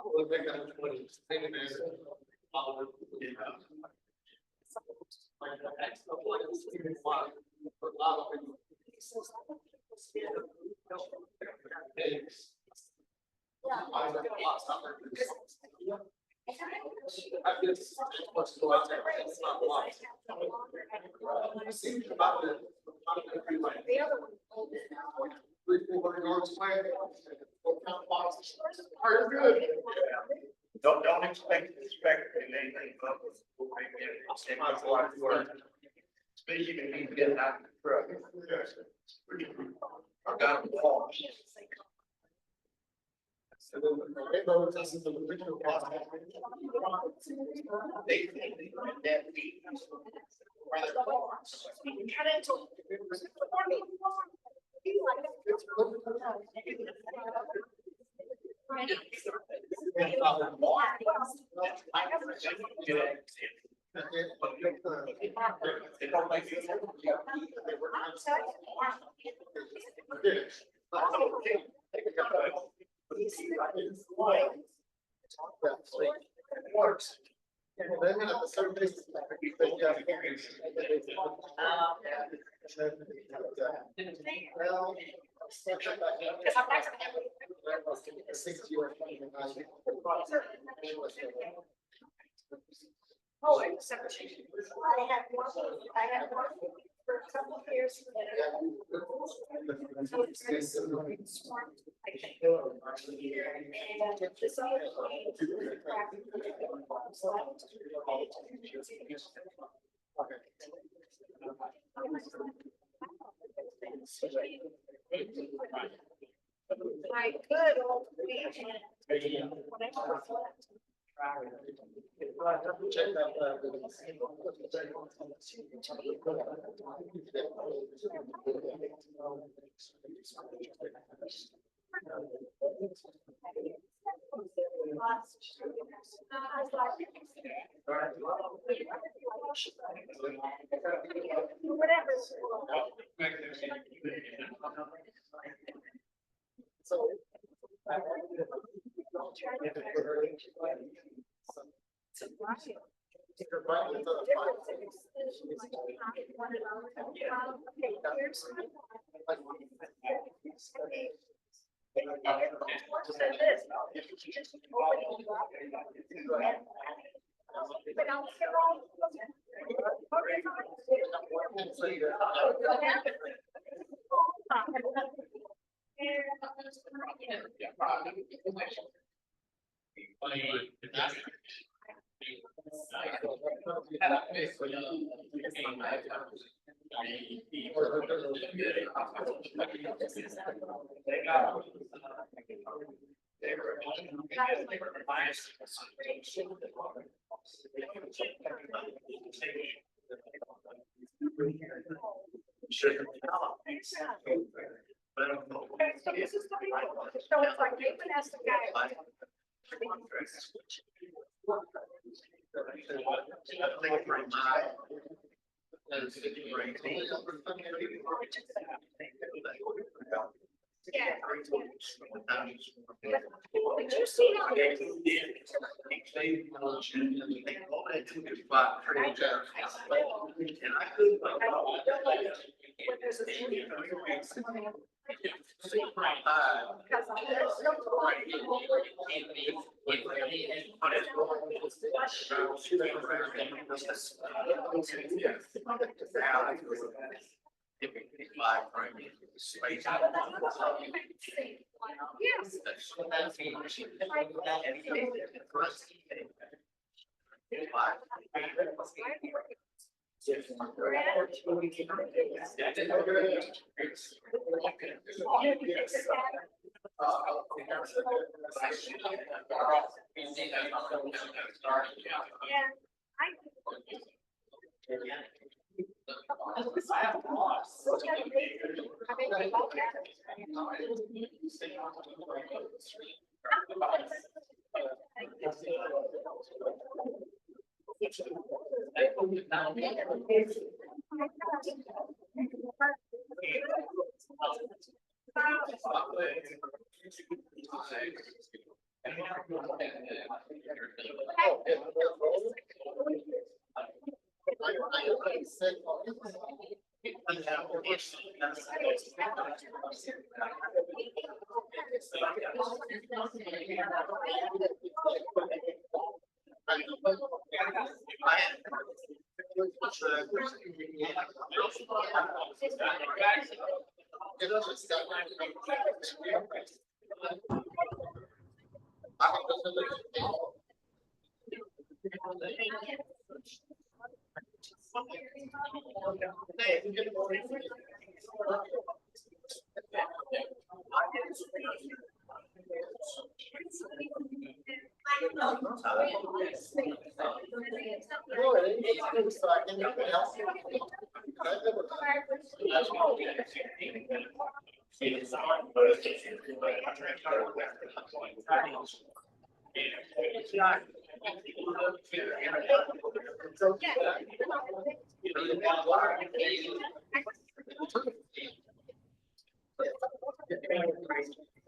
will make that 20. Don't expect anything but same as a lot of work. Especially if you get out of the truck. I got a wall. And then the rainbow test is the original process. Works. And then at the certain places, Oh, I had one for a couple of years. My good old check that. So.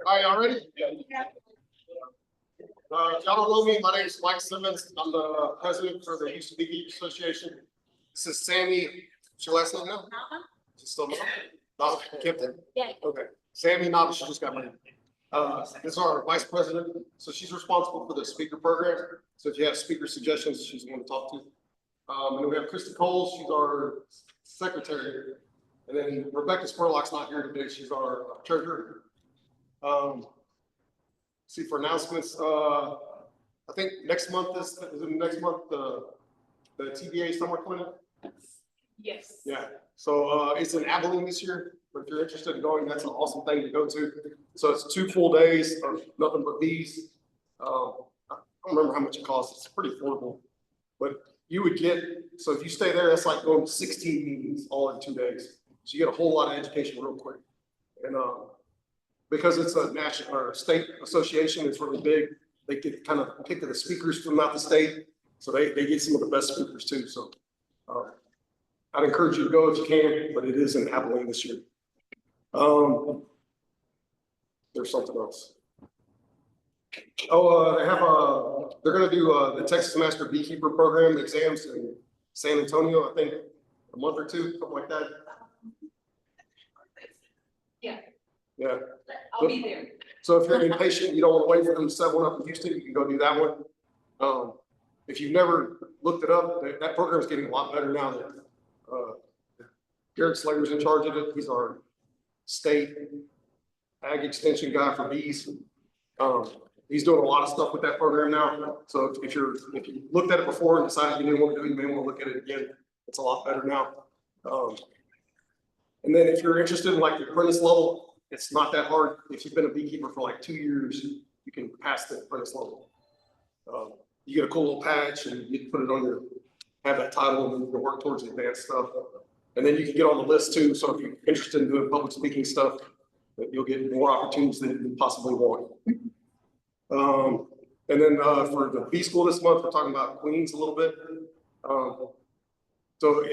All right, y'all ready? Y'all don't know me. My name is Mike Simmons. I'm the president for the Houston Beekeepers Association. This is Sammy. What's your last name now? Is it still Nava? Kipton? Yeah. Okay. Sammy Nava, she just got married. This is our vice president. So she's responsible for the speaker program. So if you have speaker suggestions, she's the one to talk to. And then we have Christy Coles. She's our secretary. And then Rebecca Spurlock's not here today. She's our treasurer. See, for announcements, I think next month the TBA summer clinic. Yes. Yeah, so it's in Abilene this year, but if you're interested in going, that's an awesome thing to go to. So it's 2 full days of nothing but bees. I don't remember how much it costs. It's pretty affordable, but you would get, so if you stay there, that's like going to 16 meetings all in 2 days. So you get a whole lot of education real quick. And because it's a national or state association, it's really big. They get kind of pick the speakers from out the state. So they get some of the best speakers too. So I'd encourage you to go if you can, but it is in Abilene this year. There's something else. Oh, they're going to do the Texas Master Beekeeper Program exams in San Antonio, I think a month or 2, something like that. Yeah. Yeah. I'll be there. So if you're impatient, you don't want to wait for them to set one up in Houston, you can go do that one. If you've never looked it up, that program is getting a lot better now. Garrett Slater's in charge of it. He's our state ag extension guy for bees. He's doing a lot of stuff with that program now. So if you looked at it before and decided you didn't want to do it, you may want to look at it again. It's a lot better now. And then if you're interested in like the apprentice level, it's not that hard. If you've been a beekeeper for like 2 years, you can pass the apprentice level. You get a cool little patch and you can put it on your, have that title and then you can work towards the advanced stuff. And then you can get on the list too. So if you're interested in doing public speaking stuff, you'll get more opportunities than you possibly want. And then for the bee school this month, we're talking about queens a little bit. So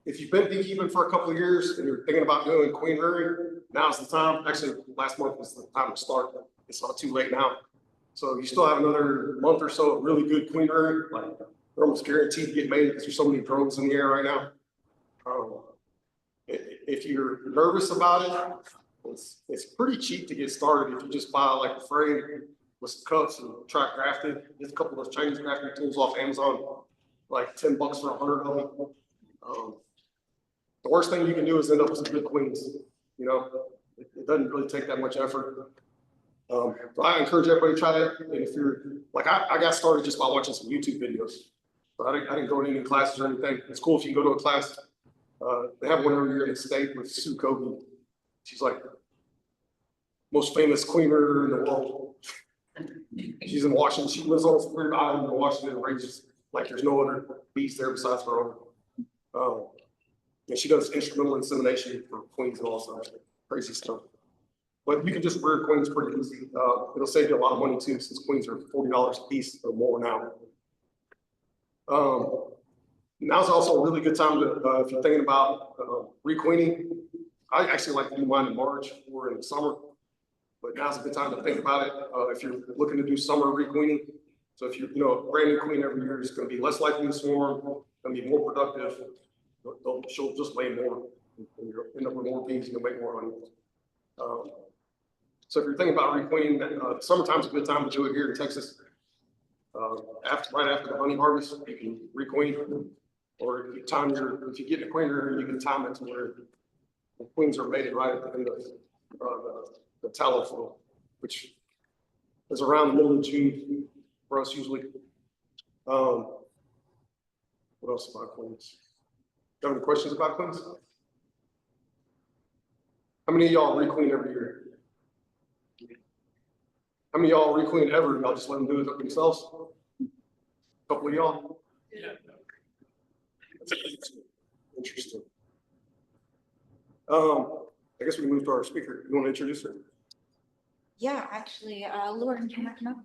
if you've been beekeeping for a couple of years and you're thinking about doing queen rearing, now's the time. Actually, last month was the time to start. It's not too late now. So you still have another month or so of really good queen rearing. Like they're almost guaranteed to get made because there's so many drones in the air right now. If you're nervous about it, it's pretty cheap to get started. If you just buy like a frame with some cups and try grafted, get a couple of those Chinese grafting tools off Amazon, like $10 for 100 of them. The worst thing you can do is end up with some good queens. You know, it doesn't really take that much effort. So I encourage everybody to try it. And if you're like, I got started just by watching some YouTube videos. So I didn't go to any classes or anything. It's cool if you can go to a class. They have one every year in the state with Sue Kobe. She's like most famous queener in the world. She's in Washington. She lives on a weird island in Washington and raises like there's no other bees there besides her own. And she does instrumental insemination for queens and all sorts of crazy stuff. But you can just rear queens pretty easy. It'll save you a lot of money too, since queens are $40 a piece or more now. Now's also a really good time to, if you're thinking about requeening. I actually like to do mine in March or in the summer, but but now's a good time to think about it. If you're looking to do summer requeening, so if you know, a brand new queen every year is going to be less likely to swarm, going to be more productive. She'll just lay more, and you'll end up with more bees and you'll make more honey. So if you're thinking about requeening, summertime's a good time to do it here in Texas. Right after the honey harvest, you can requeen, or if you get a queener, you can time it to where the queens are mated right at the end of the tallow flow, which is around the middle of June for us usually. What else about queens? Do you have any questions about queens? How many of y'all requeen every year? How many of y'all requeen ever? Y'all just let them do it themselves? A couple of y'all? Yeah. Interesting. I guess we move to our speaker. You want to introduce her? Yeah, actually, Lauren, can I come up?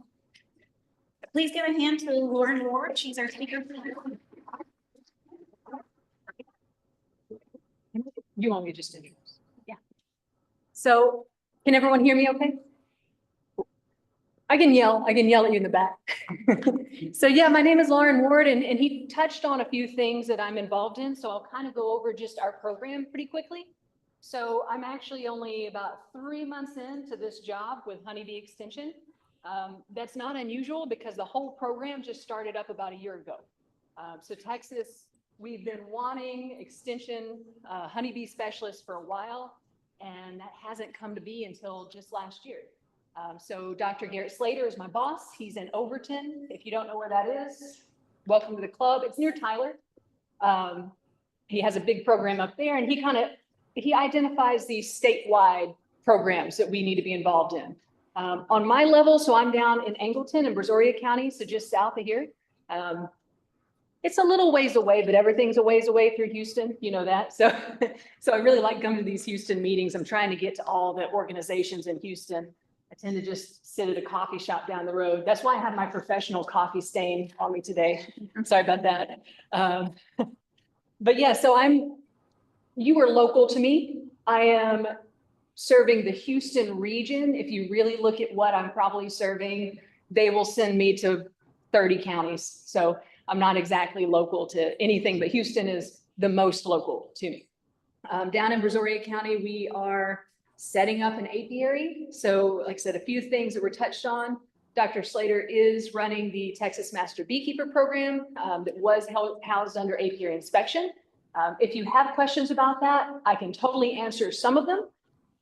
Please give a hand to Lauren Ward. She's our speaker. You want me to just introduce? Yeah. So can everyone hear me okay? I can yell at you in the back. So yeah, my name is Lauren Ward and he touched on a few things that I'm involved in. So I'll kind of go over just our program pretty quickly. So I'm actually only about 3 months into this job with Honeybee Extension. That's not unusual because the whole program just started up about a year ago. So Texas, we've been wanting extension honeybee specialists for a while, and that hasn't come to be until just last year. So Dr. Garrett Slater is my boss. He's in Overton. If you don't know where that is, welcome to the club. It's near Tyler. He has a big program up there, and he identifies these statewide programs that we need to be involved in. On my level, so I'm down in Angleton in Brazoria County, so just south of here. It's a little ways away, but everything's a ways away through Houston, you know that. So I really like coming to these Houston meetings. I'm trying to get to all the organizations in Houston. I tend to just sit at a coffee shop down the road. That's why I have my professional coffee stain on me today. I'm sorry about that. But yeah, so you are local to me. I am serving the Houston region. If you really look at what I'm probably serving, they will send me to 30 counties. So I'm not exactly local to anything, but Houston is the most local to me. Down in Brazoria County, we are setting up an apiary. So like I said, a few things that were touched on. Dr. Slater is running the Texas Master Beekeeper program that was housed under apiary inspection. If you have questions about that, I can totally answer some of them.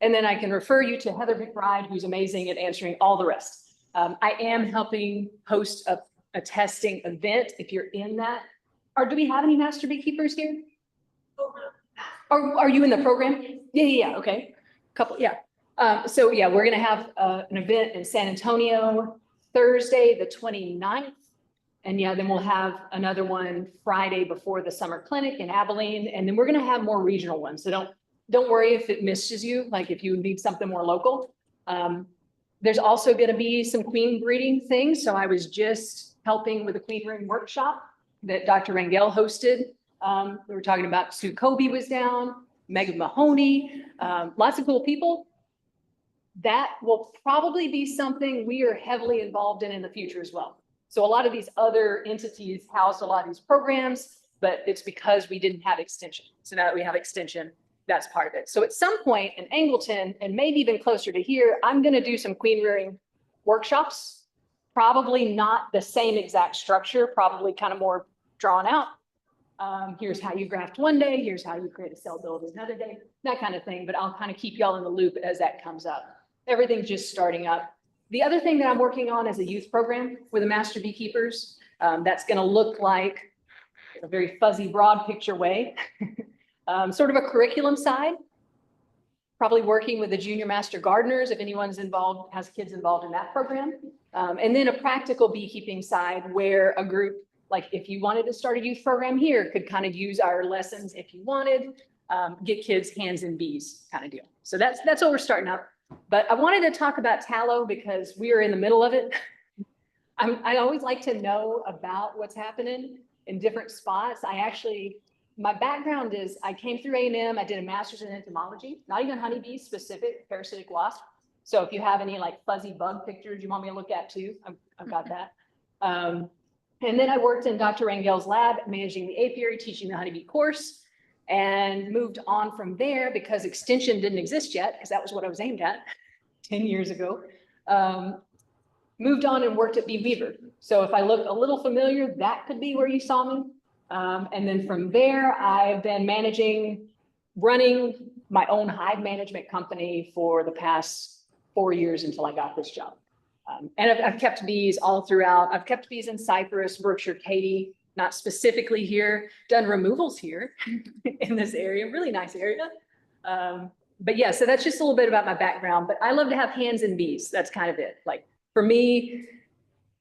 And then I can refer you to Heather McBride, who's amazing at answering all the rest. I am helping host a testing event if you're in that. Or do we have any master beekeepers here? Or are you in the program? Yeah, okay. Couple, yeah. So yeah, we're gonna have an event in San Antonio, Thursday, the 29th. And yeah, then we'll have another one Friday before the summer clinic in Abilene. And then we're gonna have more regional ones. So don't worry if it misses you, like if you need something more local. There's also gonna be some queen breeding things. So I was just helping with a queen breeding workshop that Dr. Rangel hosted. We were talking about Sue Kobe was down, Megan Mahoney, lots of cool people. That will probably be something we are heavily involved in the future as well. So a lot of these other entities house a lot of these programs, but it's because we didn't have extension. So now that we have extension, that's part of it. So at some point in Angleton, and maybe even closer to here, I'm going to do some queen rearing workshops, probably not the same exact structure, probably kind of more drawn out. Here's how you graft one day, here's how you create a cell build another day, that kind of thing. But I'll kind of keep y'all in the loop as that comes up. Everything's just starting up. The other thing that I'm working on is a youth program with the Master Beekeepers. That's going to look like a very fuzzy, broad picture way, sort of a curriculum side, probably working with the junior master gardeners if anyone's involved, has kids involved in that program. And then a practical beekeeping side where a group, like if you wanted to start a youth program here, could kind of use our lessons if you wanted, get kids hands in bees kind of deal. So that's what we're starting up. But I wanted to talk about tallow because we are in the middle of it. I always like to know about what's happening in different spots. My background is I came through A&M. I did a master's in entomology, not even honeybees specific, parasitic wasp. So if you have any like fuzzy bug pictures you want me to look at too, I've got that. And then I worked in Dr. Rangel's lab, managing the apiary, teaching the honeybee course, and moved on from there because extension didn't exist yet, because that was what I was aimed at 10 years ago. Moved on and worked at Bee Weaver. So if I look a little familiar, that could be where you saw me. And then from there, I've been running my own hive management company for the past 4 years until I got this job. And I've kept bees all throughout. I've kept bees in Cyprus, Berkshire, Katy, not specifically here, done removals here in this area, really nice area. But yeah, so that's just a little bit about my background, but I love to have hands in bees. That's kind of it. Like for me,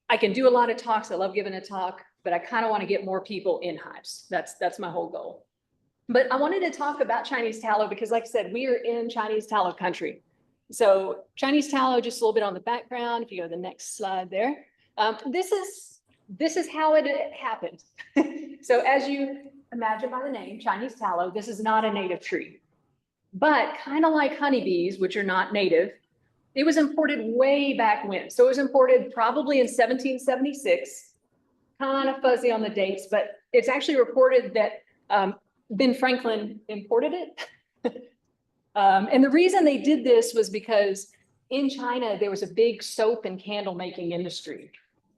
I can do a lot of talks. I love giving a talk, but I kind of want to get more people in hives. That's my whole goal. But I wanted to talk about Chinese tallow because like I said, we are in Chinese tallow country. So Chinese tallow, just a little bit on the background. If you go to the next slide there, this is how it happened. So as you imagine by the name, Chinese tallow, this is not a native tree, but kind of like honeybees, which are not native, it was imported way back when. So it was imported probably in 1776, kind of fuzzy on the dates, but it's actually reported that Ben Franklin imported it. And the reason they did this was because in China, there was a big soap and candle making industry.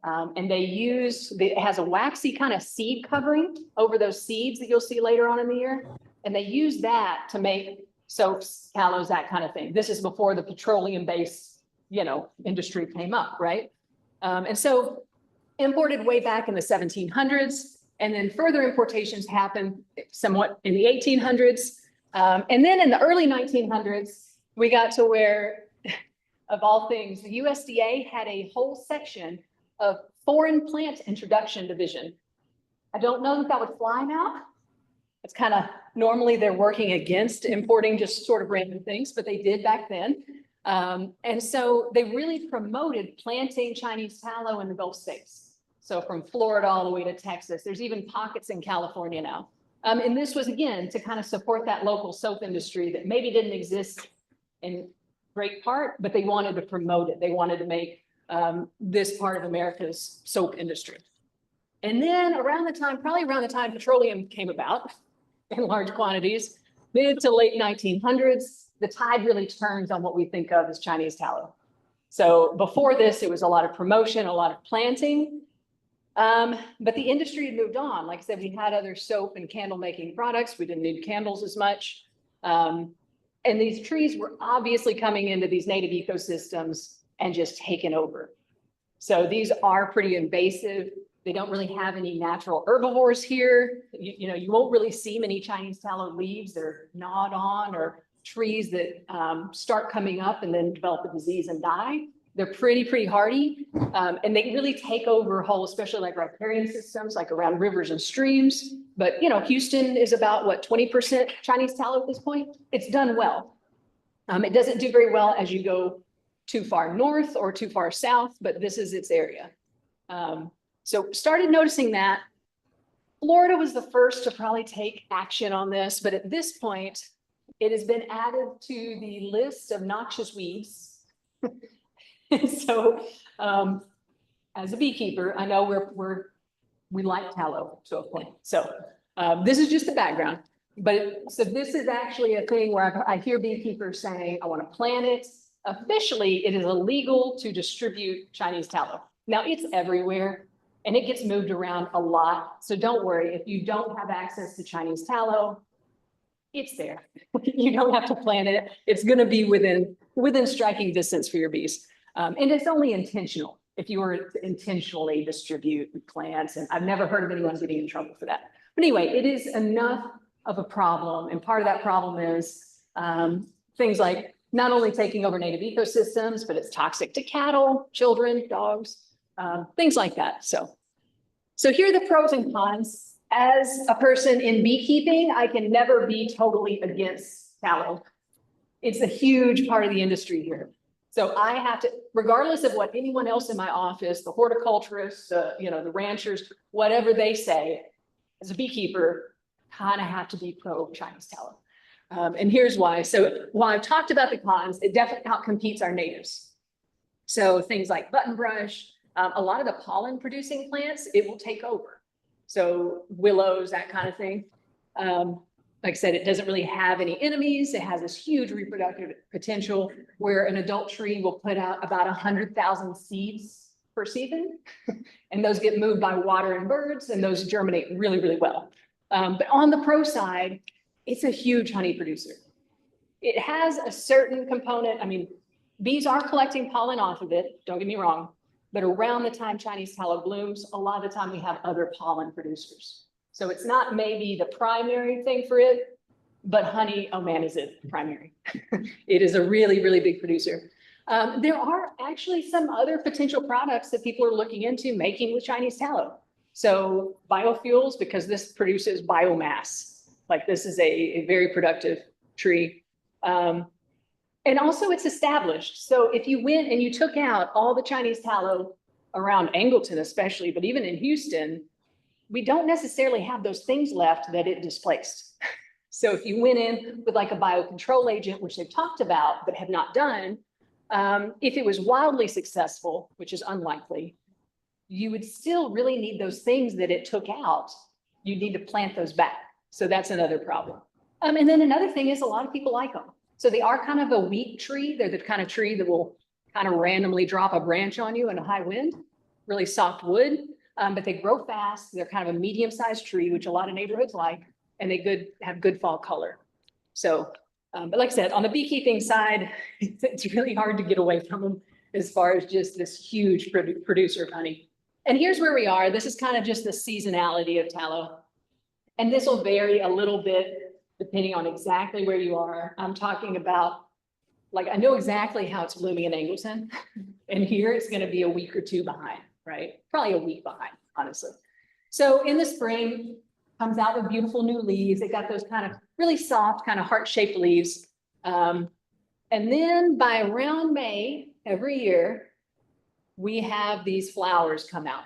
And it has a waxy kind of seed covering over those seeds that you'll see later on in the year. And they use that to make soaps, tallows, that kind of thing. This is before the petroleum-based, industry came up, right? And so imported way back in the 1700s, and then further importations happened somewhat in the 1800s. And then in the early 1900s, we got to where, of all things, the USDA had a whole section of foreign plant introduction division. I don't know that would fly now. It's kind of, normally they're working against importing just sort of random things, but they did back then. And so they really promoted planting Chinese tallow in the Gulf states. So from Florida all the way to Texas, there's even pockets in California now. And this was, again, to kind of support that local soap industry that maybe didn't exist in great part, but they wanted to promote it. They wanted to make this part of America's soap industry. And then probably around the time petroleum came about in large quantities, mid to late 1900s, the tide really turns on what we think of as Chinese tallow. So before this, it was a lot of promotion, a lot of planting. But the industry had moved on. Like I said, we had other soap and candle making products. We didn't need candles as much. And these trees were obviously coming into these native ecosystems and just taking over. So these are pretty invasive. They don't really have any natural herbivores here. You won't really see many Chinese tallow leaves that are gnawed on, or trees that start coming up and then develop a disease and die. They're pretty hardy, and they really take over whole, especially like riparian systems, like around rivers and streams. But Houston is about what, 20% Chinese tallow at this point. It's done well. It doesn't do very well as you go too far north or too far south, but this is its area. So started noticing that. Florida was the first to probably take action on this, but at this point, it has been added to the list of noxious weeds. So as a beekeeper, I know we like tallow to a point. So this is just the background. But so this is actually a thing where I hear beekeepers saying, I want to plant it. Officially, it is illegal to distribute Chinese tallow. Now it's everywhere and it gets moved around a lot. So don't worry, if you don't have access to Chinese tallow, it's there. You don't have to plant it. It's going to be within striking distance for your bees. And it's only intentional if you were to intentionally distribute plants. And I've never heard of anyone getting in trouble for that. But anyway, it is enough of a problem. And part of that problem is things like not only taking over native ecosystems, but it's toxic to cattle, children, dogs, things like that. So here are the pros and cons. As a person in beekeeping, I can never be totally against tallow. It's a huge part of the industry here. So I have to, regardless of what anyone else in my office, the horticulturists, the ranchers, whatever they say, as a beekeeper, kind of have to be pro Chinese tallow. And here's why. So while I've talked about the cons, it definitely outcompetes our natives. So things like buttonbrush, a lot of the pollen producing plants, it will take over. So willows, that kind of thing. Like I said, it doesn't really have any enemies. It has this huge reproductive potential where an adult tree will put out about 100,000 seeds per season. And those get moved by water and birds, and those germinate really, really well. But on the pro side, it's a huge honey producer. It has a certain component. I mean, bees are collecting pollen off of it, don't get me wrong. But around the time Chinese tallow blooms, a lot of the time we have other pollen producers. So it's not maybe the primary thing for it, but honey, oh man, is it primary. It is a really, really big producer. There are actually some other potential products that people are looking into making with Chinese tallow. So biofuels, because this produces biomass. Like this is a very productive tree. And also it's established. So if you went and you took out all the Chinese tallow around Angleton especially, but even in Houston, we don't necessarily have those things left that it displaced. So if you went in with like a biocontrol agent, which they've talked about, but have not done, if it was wildly successful, which is unlikely, you would still really need those things that it took out. You need to plant those back. So that's another problem. And then another thing is a lot of people like them. So they are kind of a weak tree. They're the kind of tree that will kind of randomly drop a branch on you in a high wind, really soft wood, but they grow fast. They're kind of a medium-sized tree, which a lot of neighborhoods like, and they have good fall color. So, but like I said, on the beekeeping side, it's really hard to get away from them as far as just this huge producer of honey. And here's where we are. This is kind of just the seasonality of tallow. And this will vary a little bit depending on exactly where you are. I'm talking about, like, I know exactly how it's blooming in Angleton. And here it's going to be a week or two behind, right? Probably a week behind, honestly. So in the spring, comes out with beautiful new leaves. They got those kind of really soft, kind of heart-shaped leaves. And then by around May every year, we have these flowers come out.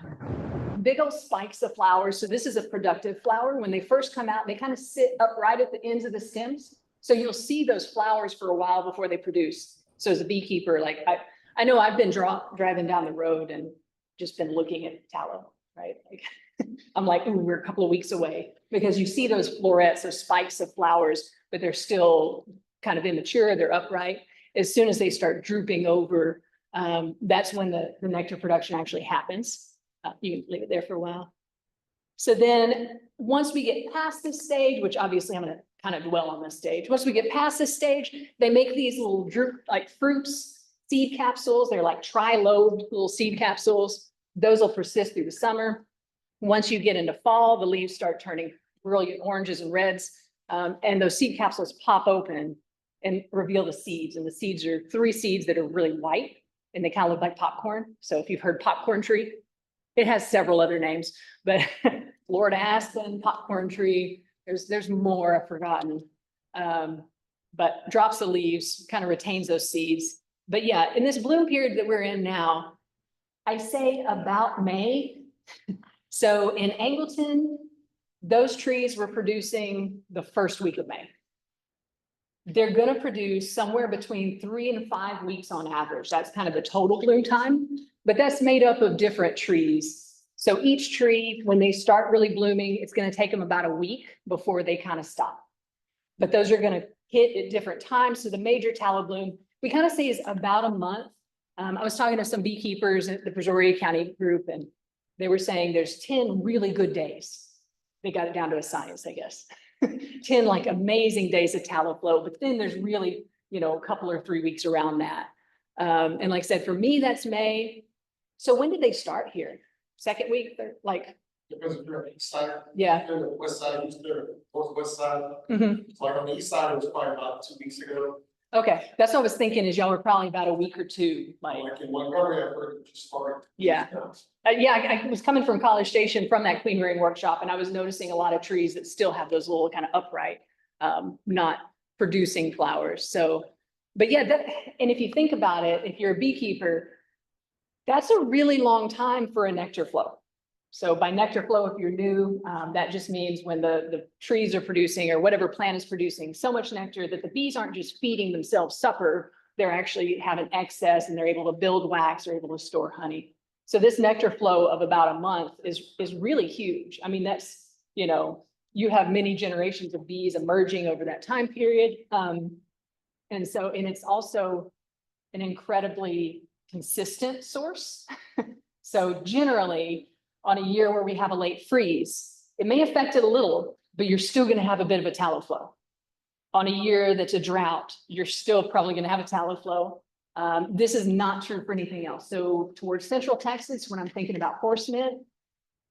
Big old spikes of flowers. So this is a productive flower. When they first come out, they kind of sit upright at the ends of the stems. So you'll see those flowers for a while before they produce. So as a beekeeper, like I know I've been driving down the road and just been looking at tallow, right? Like, I'm like, ooh, we're a couple of weeks away, because you see those florets, those spikes of flowers, but they're still kind of immature. They're upright. As soon as they start drooping over, that's when the nectar production actually happens. You can leave it there for a while. So then once we get past this stage, which obviously I'm going to kind of dwell on this stage. Once we get past this stage, they make these little droop, like fruits, seed capsules. They're like tri-lobed little seed capsules. Those will persist through the summer. Once you get into fall, the leaves start turning brilliant oranges and reds. And those seed capsules pop open and reveal the seeds. And the seeds are 3 seeds that are really white, and they kind of look like popcorn. So if you've heard popcorn tree, it has several other names, but Florida aspen, popcorn tree, there's more I've forgotten. But drops the leaves, kind of retains those seeds. But yeah, in this bloom period that we're in now, I say about May. So in Angleton, those trees were producing the first week of May. They're going to produce somewhere between 3 and 5 weeks on average. That's kind of the total bloom time, but that's made up of different trees. So each tree, when they start really blooming, it's going to take them about a week before they kind of stop. But those are going to hit at different times. So the major tallow bloom, we kind of say, is about a month. I was talking to some beekeepers at the Brazoria County group, and they were saying there's 10 really good days. They got it down to a science, I guess. 10 like amazing days of tallow flow, but then there's really, a couple or 3 weeks around that. And like I said, for me, that's May. So when did they start here? Second week, like? Because if you're on the east side. Yeah. You're on the west side, you're northwest side. Mhm. Like on the east side, it was probably about 2 weeks ago. Okay, that's what I was thinking, is y'all were probably about a week or two, like. Like in Montgomery, I've heard it just started. Yeah. I was coming from College Station from that queen rearing workshop, and I was noticing a lot of trees that still have those little kind of upright, not producing flowers. So, but yeah, and if you think about it, if you're a beekeeper, that's a really long time for a nectar flow. So by nectar flow, if you're new, that just means when the trees are producing or whatever plant is producing so much nectar that the bees aren't just feeding themselves supper, they're actually having excess and they're able to build wax or able to store honey. So this nectar flow of about a month is really huge. I mean, that's, you know, you have many generations of bees emerging over that time period. And it's also an incredibly consistent source. So generally, on a year where we have a late freeze, it may affect it a little, but you're still going to have a bit of a tallow flow. On a year that's a drought, you're still probably going to have a tallow flow. This is not true for anything else. So towards Central Texas, when I'm thinking about horse mint,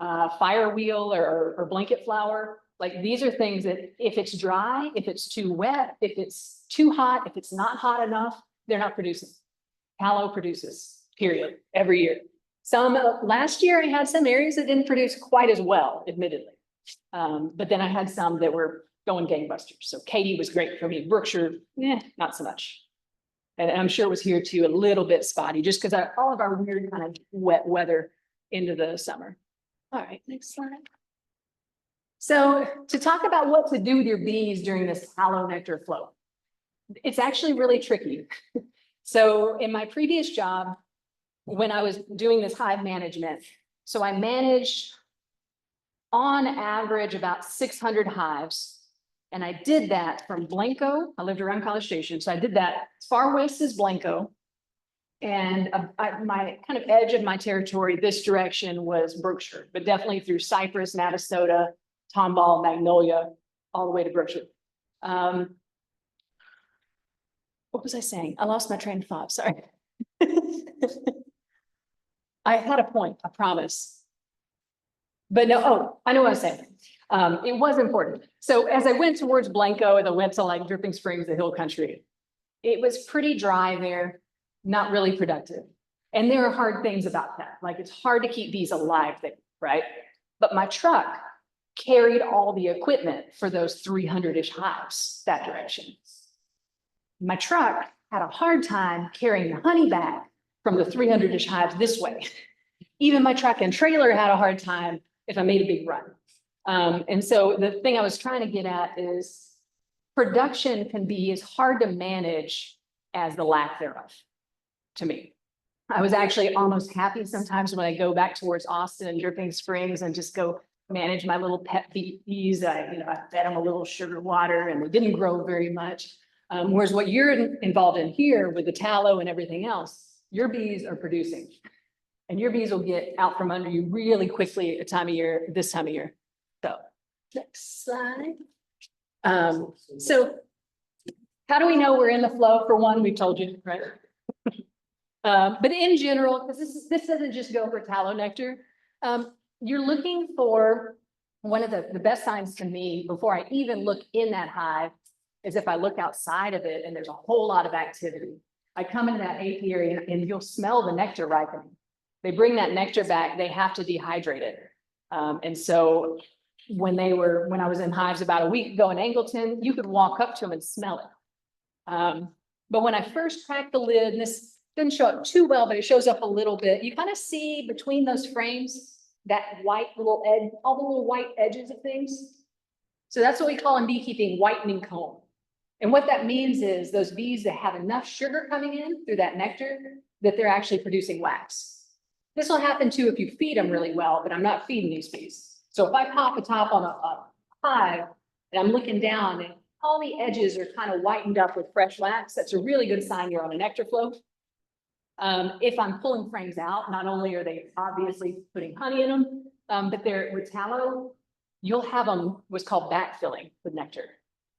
firewheel or blanket flower, like these are things that if it's dry, if it's too wet, if it's too hot, if it's not hot enough, they're not producing. Tallow produces, period, every year. Last year I had some areas that didn't produce quite as well, admittedly. But then I had some that were going gangbusters. So Katy was great for me. Brookshire, not so much. And I'm sure it was here too, a little bit spotty, just because all of our weird kind of wet weather into the summer. All right, next slide. So to talk about what to do with your bees during this tallow nectar flow, it's actually really tricky. So in my previous job, when I was doing this hive management, so I managed on average about 600 hives. And I did that from Blanco. I lived around College Station. So I did that as far west as Blanco. And my kind of edge of my territory, this direction was Brookshire, but definitely through Cypress, Navasota, Tomball, Magnolia, all the way to Brookshire. What was I saying? I lost my train of thought, sorry. I had a point, I promise. But no, I know what I was saying. It was important. So as I went towards Blanco and I went to like Dripping Springs, the hill country, it was pretty dry there, not really productive. And there are hard things about that. Like it's hard to keep bees alive there, right? But my truck carried all the equipment for those 300-ish hives that direction. My truck had a hard time carrying the honey back from the 300-ish hives this way. Even my truck and trailer had a hard time if I made a big run. And so the thing I was trying to get at is production can be as hard to manage as the lack thereof, to me. I was actually almost happy sometimes when I go back towards Austin and Dripping Springs and just go manage my little pet bees. I fed them a little sugar water and they didn't grow very much. Whereas what you're involved in here with the tallow and everything else, your bees are producing. And your bees will get out from under you really quickly at this time of year. So next slide. So how do we know we're in the flow? For one, we've told you, right? But in general, because this doesn't just go for tallow nectar, you're looking for one of the best signs to me before I even look in that hive is if I look outside of it and there's a whole lot of activity. I come into that apiary and you'll smell the nectar ripening. They bring that nectar back, they have to dehydrate it. And so when I was in hives about a week ago in Angleton, you could walk up to them and smell it. But when I first cracked the lid, and this doesn't show up too well, but it shows up a little bit, you kind of see between those frames, that white little edge, all the little white edges of things. So that's what we call in beekeeping whitening comb. And what that means is those bees that have enough sugar coming in through that nectar that they're actually producing wax. This will happen too if you feed them really well, but I'm not feeding these bees. So if I pop a top on a hive and I'm looking down and all the edges are kind of whitened up with fresh wax, that's a really good sign you're on a nectar flow. If I'm pulling frames out, not only are they obviously putting honey in them, but they're with tallow, you'll have them what's called backfilling with nectar.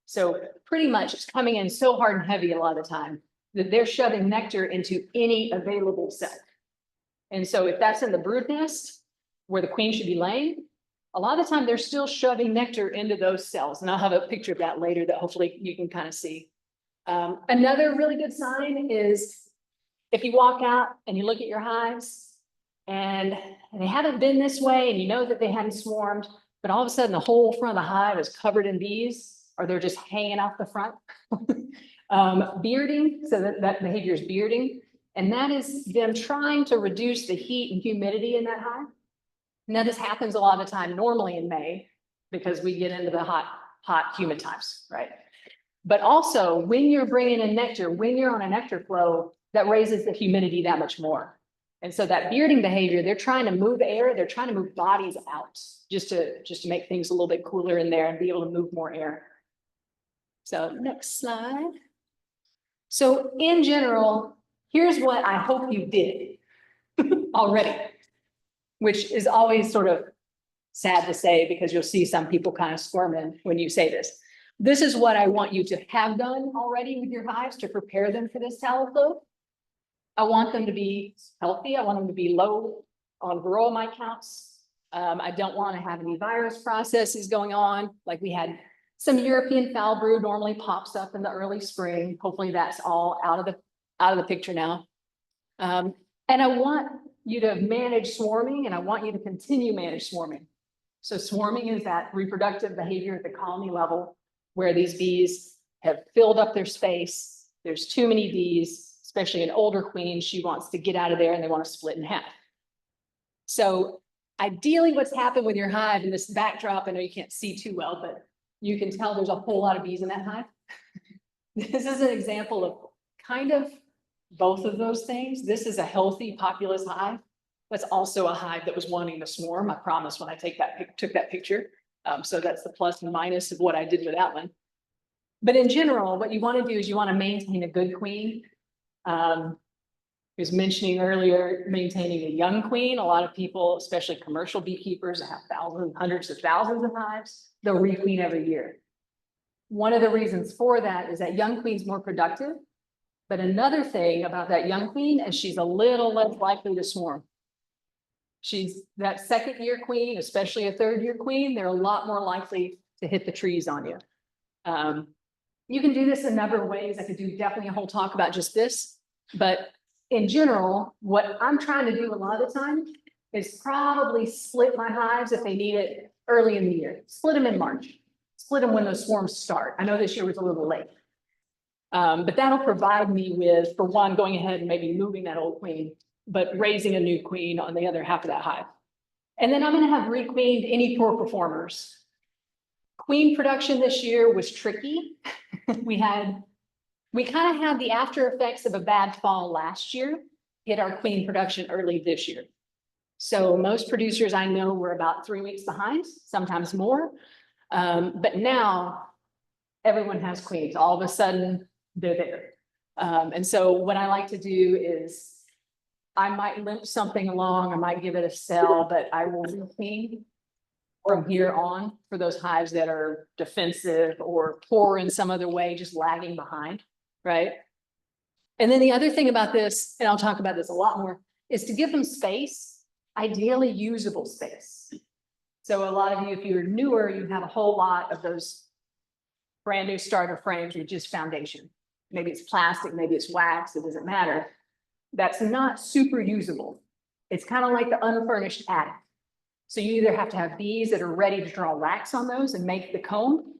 So pretty much it's coming in so hard and heavy a lot of the time that they're shoving nectar into any available cell. And so if that's in the brood nest where the queen should be laying, a lot of the time they're still shoving nectar into those cells. And I'll have a picture of that later that hopefully you can kind of see. Another really good sign is if you walk out and you look at your hives and they haven't been this way and you know that they hadn't swarmed, but all of a sudden the whole front of the hive is covered in bees or they're just hanging off the front. Bearding, so that behavior is bearding. And that is them trying to reduce the heat and humidity in that hive. Now, this happens a lot of the time normally in May because we get into the hot, humid times, right? But also when you're bringing in nectar, when you're on a nectar flow, that raises the humidity that much more. And so that bearding behavior, they're trying to move air, they're trying to move bodies out just to make things a little bit cooler in there and be able to move more air. So next slide. So in general, here's what I hope you did already, which is always sort of sad to say because you'll see some people kind of squirming when you say this. This is what I want you to have done already with your hives to prepare them for this tallow flow. I want them to be healthy. I want them to be low on varroa mite counts. I don't want to have any virus processes going on. Like we had some European foul brood normally pops up in the early spring. Hopefully that's all out of the picture now. And I want you to manage swarming and I want you to continue manage swarming. So swarming is that reproductive behavior at the colony level where these bees have filled up their space. There's too many bees, especially an older queen. She wants to get out of there and they want to split in half. So ideally what's happened with your hive in this backdrop, I know you can't see too well, but you can tell there's a whole lot of bees in that hive. This is an example of kind of both of those things. This is a healthy populous hive. That's also a hive that was wanting to swarm. I promise when I took that picture. So that's the plus and minus of what I did with that one. But in general, what you want to do is you want to maintain a good queen. I was mentioning earlier, maintaining a young queen. A lot of people, especially commercial beekeepers, have thousands, hundreds of thousands of hives. They'll requeen every year. One of the reasons for that is that young queen's more productive. But another thing about that young queen is she's a little less likely to swarm. She's that second year queen, especially a third year queen, they're a lot more likely to hit the trees on you. You can do this a number of ways. I could do definitely a whole talk about just this, but in general, what I'm trying to do a lot of the time is probably split my hives if they need it early in the year. Split them in March, split them when those swarms start. I know this year was a little late. But that'll provide me with, for one, going ahead and maybe moving that old queen, but raising a new queen on the other half of that hive. And then I'm going to have requeened any poor performers. Queen production this year was tricky. We kind of had the after effects of a bad fall last year hit our queen production early this year. So most producers I know were about 3 weeks behind, sometimes more. But now everyone has queens. All of a sudden they're there. And so what I like to do is I might limp something along, I might give it a cell, but I will requeen from here on for those hives that are defensive or poor in some other way, just lagging behind, right? And then the other thing about this, and I'll talk about this a lot more, is to give them space, ideally usable space. So a lot of you, if you're newer, you have a whole lot of those brand new starter frames with just foundation. Maybe it's plastic, maybe it's wax, it doesn't matter. That's not super usable. It's kind of like the unfurnished attic. So you either have to have bees that are ready to draw wax on those and make the comb,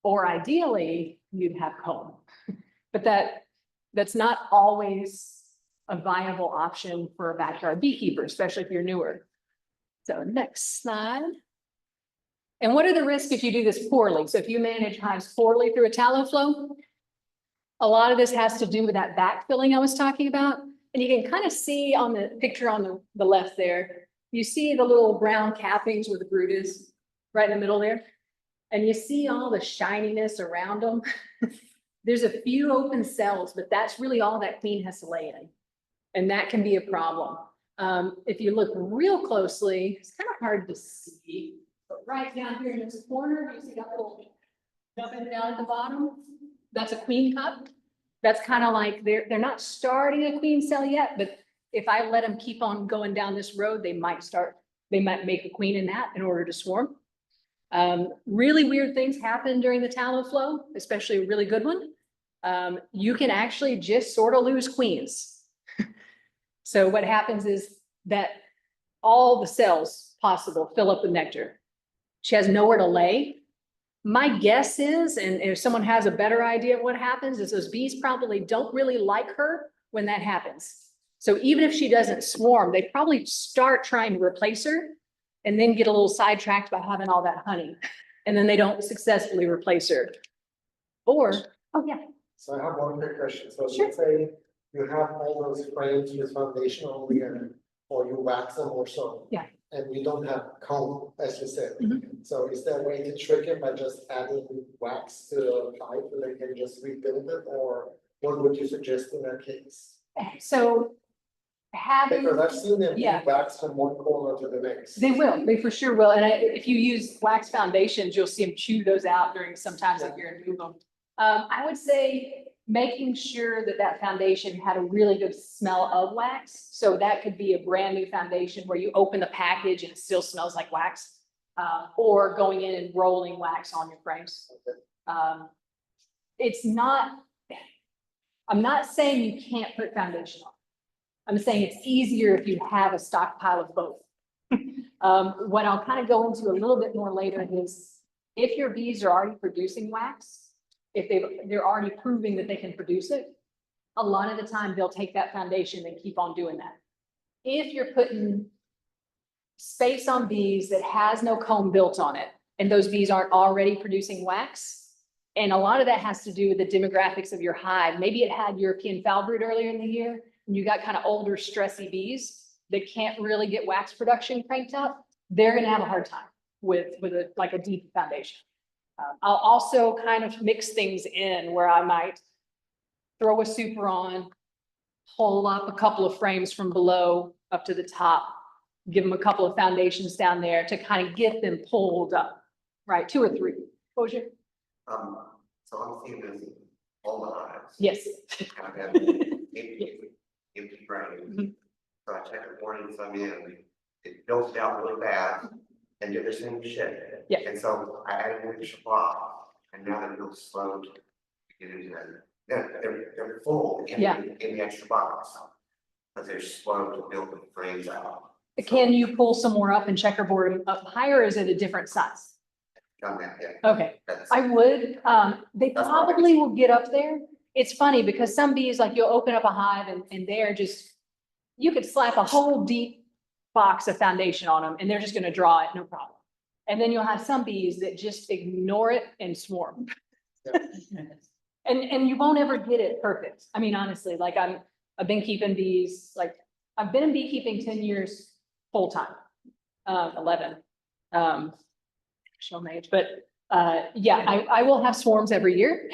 or ideally you'd have comb. But that's not always a viable option for a backyard beekeeper, especially if you're newer. So next slide. And what are the risks if you do this poorly? So if you manage hives poorly through a tallow flow, a lot of this has to do with that backfilling I was talking about. And you can kind of see on the picture on the left there, you see the little brown cappings where the brood is right in the middle there. And you see all the shininess around them. There's a few open cells, but that's really all that queen has to lay in. And that can be a problem. If you look real closely, it's kind of hard to see, but right down here in this corner, you see that little nothing down at the bottom. That's a queen cup. That's kind of like they're not starting a queen cell yet, but if I let them keep on going down this road, they might make a queen in that in order to swarm. Really weird things happen during the tallow flow, especially a really good one. You can actually just sort of lose queens. So what happens is that all the cells possible fill up with nectar. She has nowhere to lay. My guess is, and if someone has a better idea of what happens, is those bees probably don't really like her when that happens. So even if she doesn't swarm, they probably start trying to replace her and then get a little sidetracked by having all that honey. And then they don't successfully replace her. Or, oh yeah, So I have one quick question. So Sure. let's say you have all those frames with foundation only and, or you wax them or so. Yeah. And you don't have comb, as you said. Mhm. So is there a way to trick it by just adding wax to the pipe and they can just rebuild it? Or what would you suggest in that case? so having. Because I've seen them Yeah. wax from one corner to the next. They will, they for sure will. And if you use wax foundations, you'll see them chew those out during sometimes if you're in move them. I would say making sure that that foundation had a really good smell of wax. So that could be a brand new foundation where you open the package and it still smells like wax. Or going in and rolling wax on your frames. It's not, I'm not saying you can't put foundation on. I'm saying it's easier if you have a stockpile of both. What I'll kind of go into a little bit more later is if your bees are already producing wax, if they're already proving that they can produce it, a lot of the time they'll take that foundation and keep on doing that. If you're putting space on bees that has no comb built on it, and those bees aren't already producing wax, and a lot of that has to do with the demographics of your hive. Maybe it had European foul brood earlier in the year, and you got kind of older, stressy bees that can't really get wax production cranked up. They're gonna have a hard time with like a deep foundation. I'll also kind of mix things in where I might throw a super on, pull up a couple of frames from below up to the top, give them a couple of foundations down there to kind of get them pulled up, right? 2 or 3. What was your? So I'm seeing this in all the hives. Yes. I've had empty frames. Mhm. So I check the morning, so I'm in, it builds it out really fast and they're just in shit. Yeah. And so I added an extra block and now they're real slow to get into that. They're full in, Yeah. in the extra box. But they're slow to build the frames out. Can you pull some more up and checkerboard them up higher, or is it a different size? Done that yet. Okay, That's, I would, they That's probably will get up there. It's funny because some bees, like you'll open up a hive and they're just, you could slap a whole deep box of foundation on them and they're just gonna draw it, no problem. And then you'll have some bees that just ignore it and swarm. And you won't ever get it perfect. I mean, honestly, like I've been keeping bees, like I've been in beekeeping 10 years full time, 11. Show my age, but yeah, I will have swarms every year.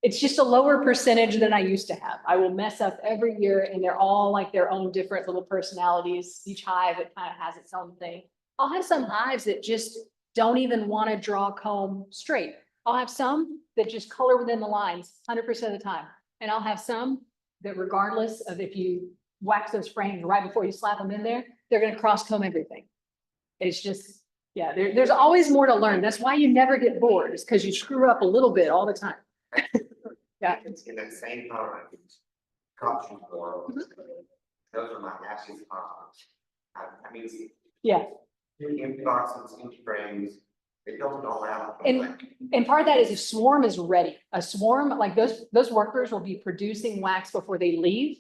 It's just a lower percentage than I used to have. I will mess up every year and they're all like their own different little personalities. Each hive, it kind of has its own thing. I'll have some hives that just don't even want to draw comb straight. I'll have some that just color within the lines 100% of the time. And I'll have some that regardless of if you wax those frames right before you slap them in there, they're going to cross comb everything. It's just, yeah, there's always more to learn. That's why you never get bored, is because you screw up a little bit all the time. Yeah. it's in that same time, caution for, those are my happiest times. I mean, Yeah. empty boxes, empty frames, they built it all out. And part of that is a swarm is ready. A swarm, like those workers will be producing wax before they leave.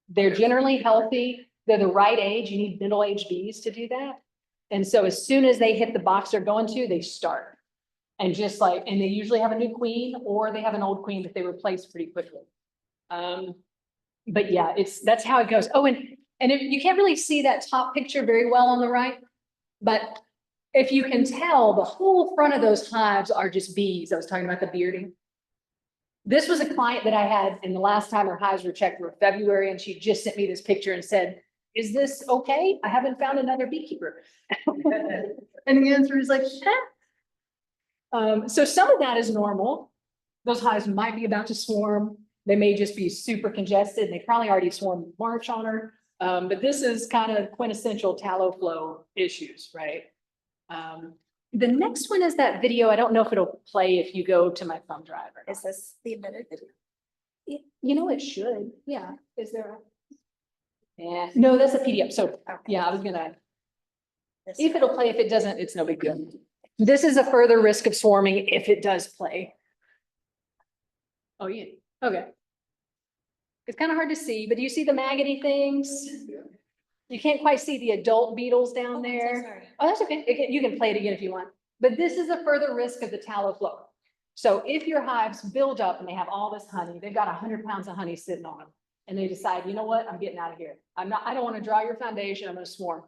They're generally healthy. They're the right age. You need middle-aged bees to do that. And so as soon as they hit the box they're going to, they start. And just like, and they usually have a new queen or they have an old queen that they replace pretty quickly. But yeah, that's how it goes. Oh, and if you can't really see that top picture very well on the right, but if you can tell, the whole front of those hives are just bees. I was talking about the bearding. This was a client that I had, and the last time her hives were checked were February, and she just sent me this picture and said, "Is this okay? I haven't found another beekeeper." And the answer is like, so some of that is normal. Those hives might be about to swarm. They may just be super congested. They probably already swarmed March on her. But this is kind of quintessential tallow flow issues, right? The next one is that video. I don't know if it'll play if you go to my thumb drive. Or Is this the admitted video? you know, it should. Yeah. Is there a? Yeah, no, that's a PDF. So Okay. yeah, I was gonna, This if it'll play, if it doesn't, it's no big deal. This is a further risk of swarming if it does play. Oh, yeah, okay. It's kind of hard to see, but do you see the maggoty things? You can't quite see the adult beetles down Oh, I'm so there. sorry. Oh, that's okay. You can play it again if you want. But this is a further risk of the tallow flow. So if your hives build up and they have all this honey, they've got 100 pounds of honey sitting on them. And they decide, you know what, I'm getting out of here. I don't want to draw your foundation, I'm gonna swarm.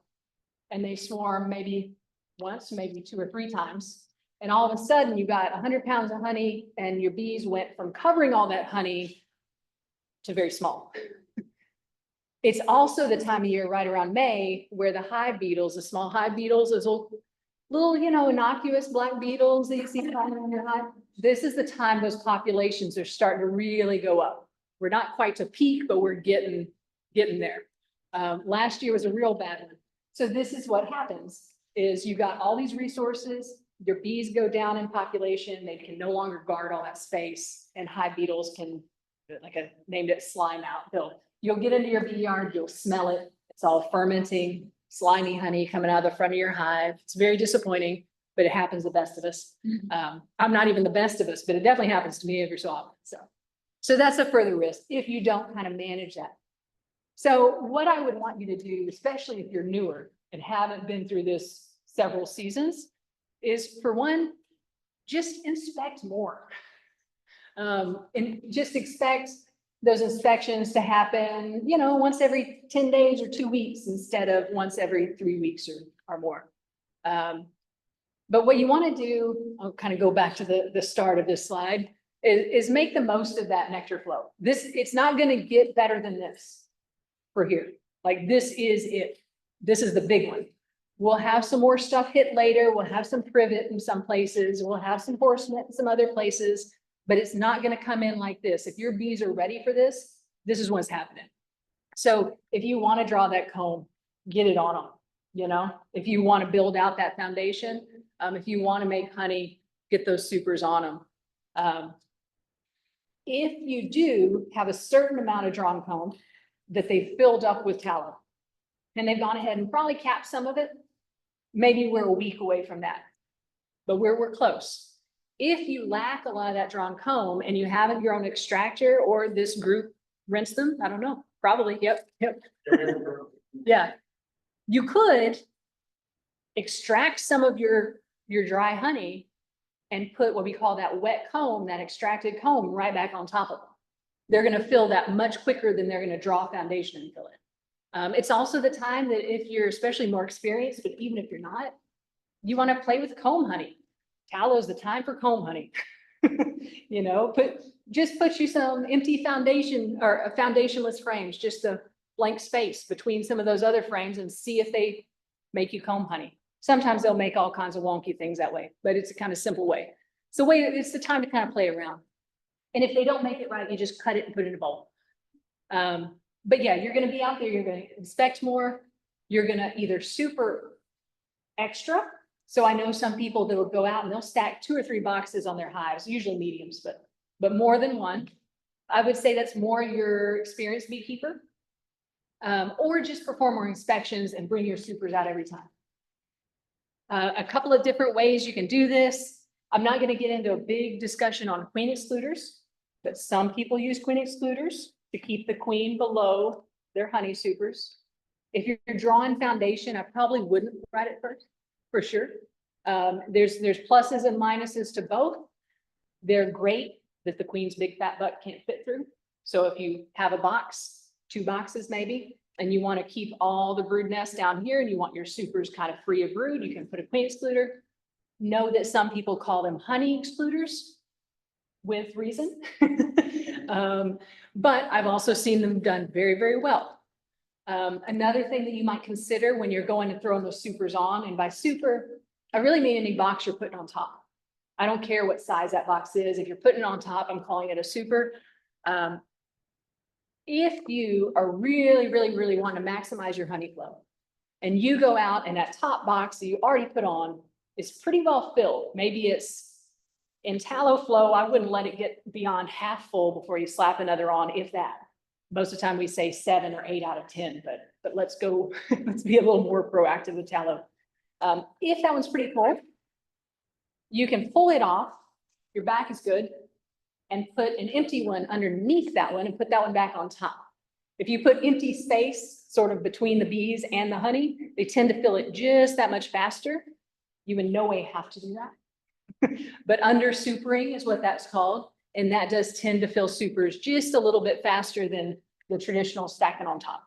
And they swarm maybe once, maybe 2 or 3 times. And all of a sudden you got 100 pounds of honey and your bees went from covering all that honey to very small. It's also the time of year right around May where the hive beetles, the small hive beetles, those little, innocuous black beetles that you see flying around your hive. This is the time those populations are starting to really go up. We're not quite to peak, but we're getting there. Last year was a real bad one. So this is what happens is you got all these resources, your bees go down in population, they can no longer guard all that space, and hive beetles can, like I named it, slime out. You'll get into your bee yard, you'll smell it. It's all fermenting, slimy honey coming out of the front of your hive. It's very disappointing, but it happens to the best of us. I'm not even the best of us, but it definitely happens to me every so often. So that's a further risk if you don't kind of manage that. So what I would want you to do, especially if you're newer and haven't been through this several seasons, is for one, just inspect more. And just expect those inspections to happen, once every 10 days or 2 weeks instead of once every 3 weeks or more. But what you want to do, I'll kind of go back to the start of this slide, is make the most of that nectar flow. It's not going to get better than this for here. Like this is it. This is the big one. We'll have some more stuff hit later. We'll have some privet in some places. We'll have some horsenet in some other places, but it's not going to come in like this. If your bees are ready for this, this is what's happening. So if you want to draw that comb, get it on them. If you want to build out that foundation, if you want to make honey, get those supers on them. If you do have a certain amount of drawn comb that they've filled up with tallow, and they've gone ahead and probably capped some of it, maybe we're a week away from that, but we're close. If you lack a lot of that drawn comb and you haven't your own extractor or this group rinse them, I don't know, probably, yep. Yeah, you could extract some of your dry honey and put what we call that wet comb, that extracted comb right back on top of them. They're gonna fill that much quicker than they're gonna draw foundation and fill it. It's also the time that if you're especially more experienced, but even if you're not, you wanna play with comb honey. Tallow's the time for comb honey. Just put you some empty foundation or foundationless frames, just a blank space between some of those other frames and see if they make you comb honey. Sometimes they'll make all kinds of wonky things that way, but it's a kind of simple way. It's the time to kind of play around. And if they don't make it right, you just cut it and put it in a bowl. But yeah, you're gonna be out there, you're gonna inspect more, you're gonna either super extra. So I know some people that will go out and they'll stack 2 or 3 boxes on their hives, usually mediums, but more than one. I would say that's more your experienced beekeeper. Or just perform more inspections and bring your supers out every time. A couple of different ways you can do this. I'm not going to get into a big discussion on queen excluders, but some people use queen excluders to keep the queen below their honey supers. If you're drawing foundation, I probably wouldn't write it first, for sure. There's pluses and minuses to both. They're great that the queen's big fat butt can't fit through. So if you have a box, 2 boxes maybe, and you want to keep all the brood nests down here and you want your supers kind of free of brood, you can put a queen excluder. Know that some people call them honey excluders with reason. But I've also seen them done very, very well. Another thing that you might consider when you're going to throw those supers on, and by super, I really mean any box you're putting on top. I don't care what size that box is. If you're putting it on top, I'm calling it a super. If you are really, really, really want to maximize your honey flow, and you go out and that top box that you already put on is pretty well filled, maybe it's in tallow flow, I wouldn't let it get beyond half full before you slap another on, if that. Most of the time we say 7 or 8 out of 10, but let's go, let's be a little more proactive with tallow. If that one's pretty full, you can pull it off, your back is good, and put an empty one underneath that one and put that one back on top. If you put empty space sort of between the bees and the honey, they tend to fill it just that much faster. You in no way have to do that. But under supering is what that's called. And that does tend to fill supers just a little bit faster than the traditional stacking on top.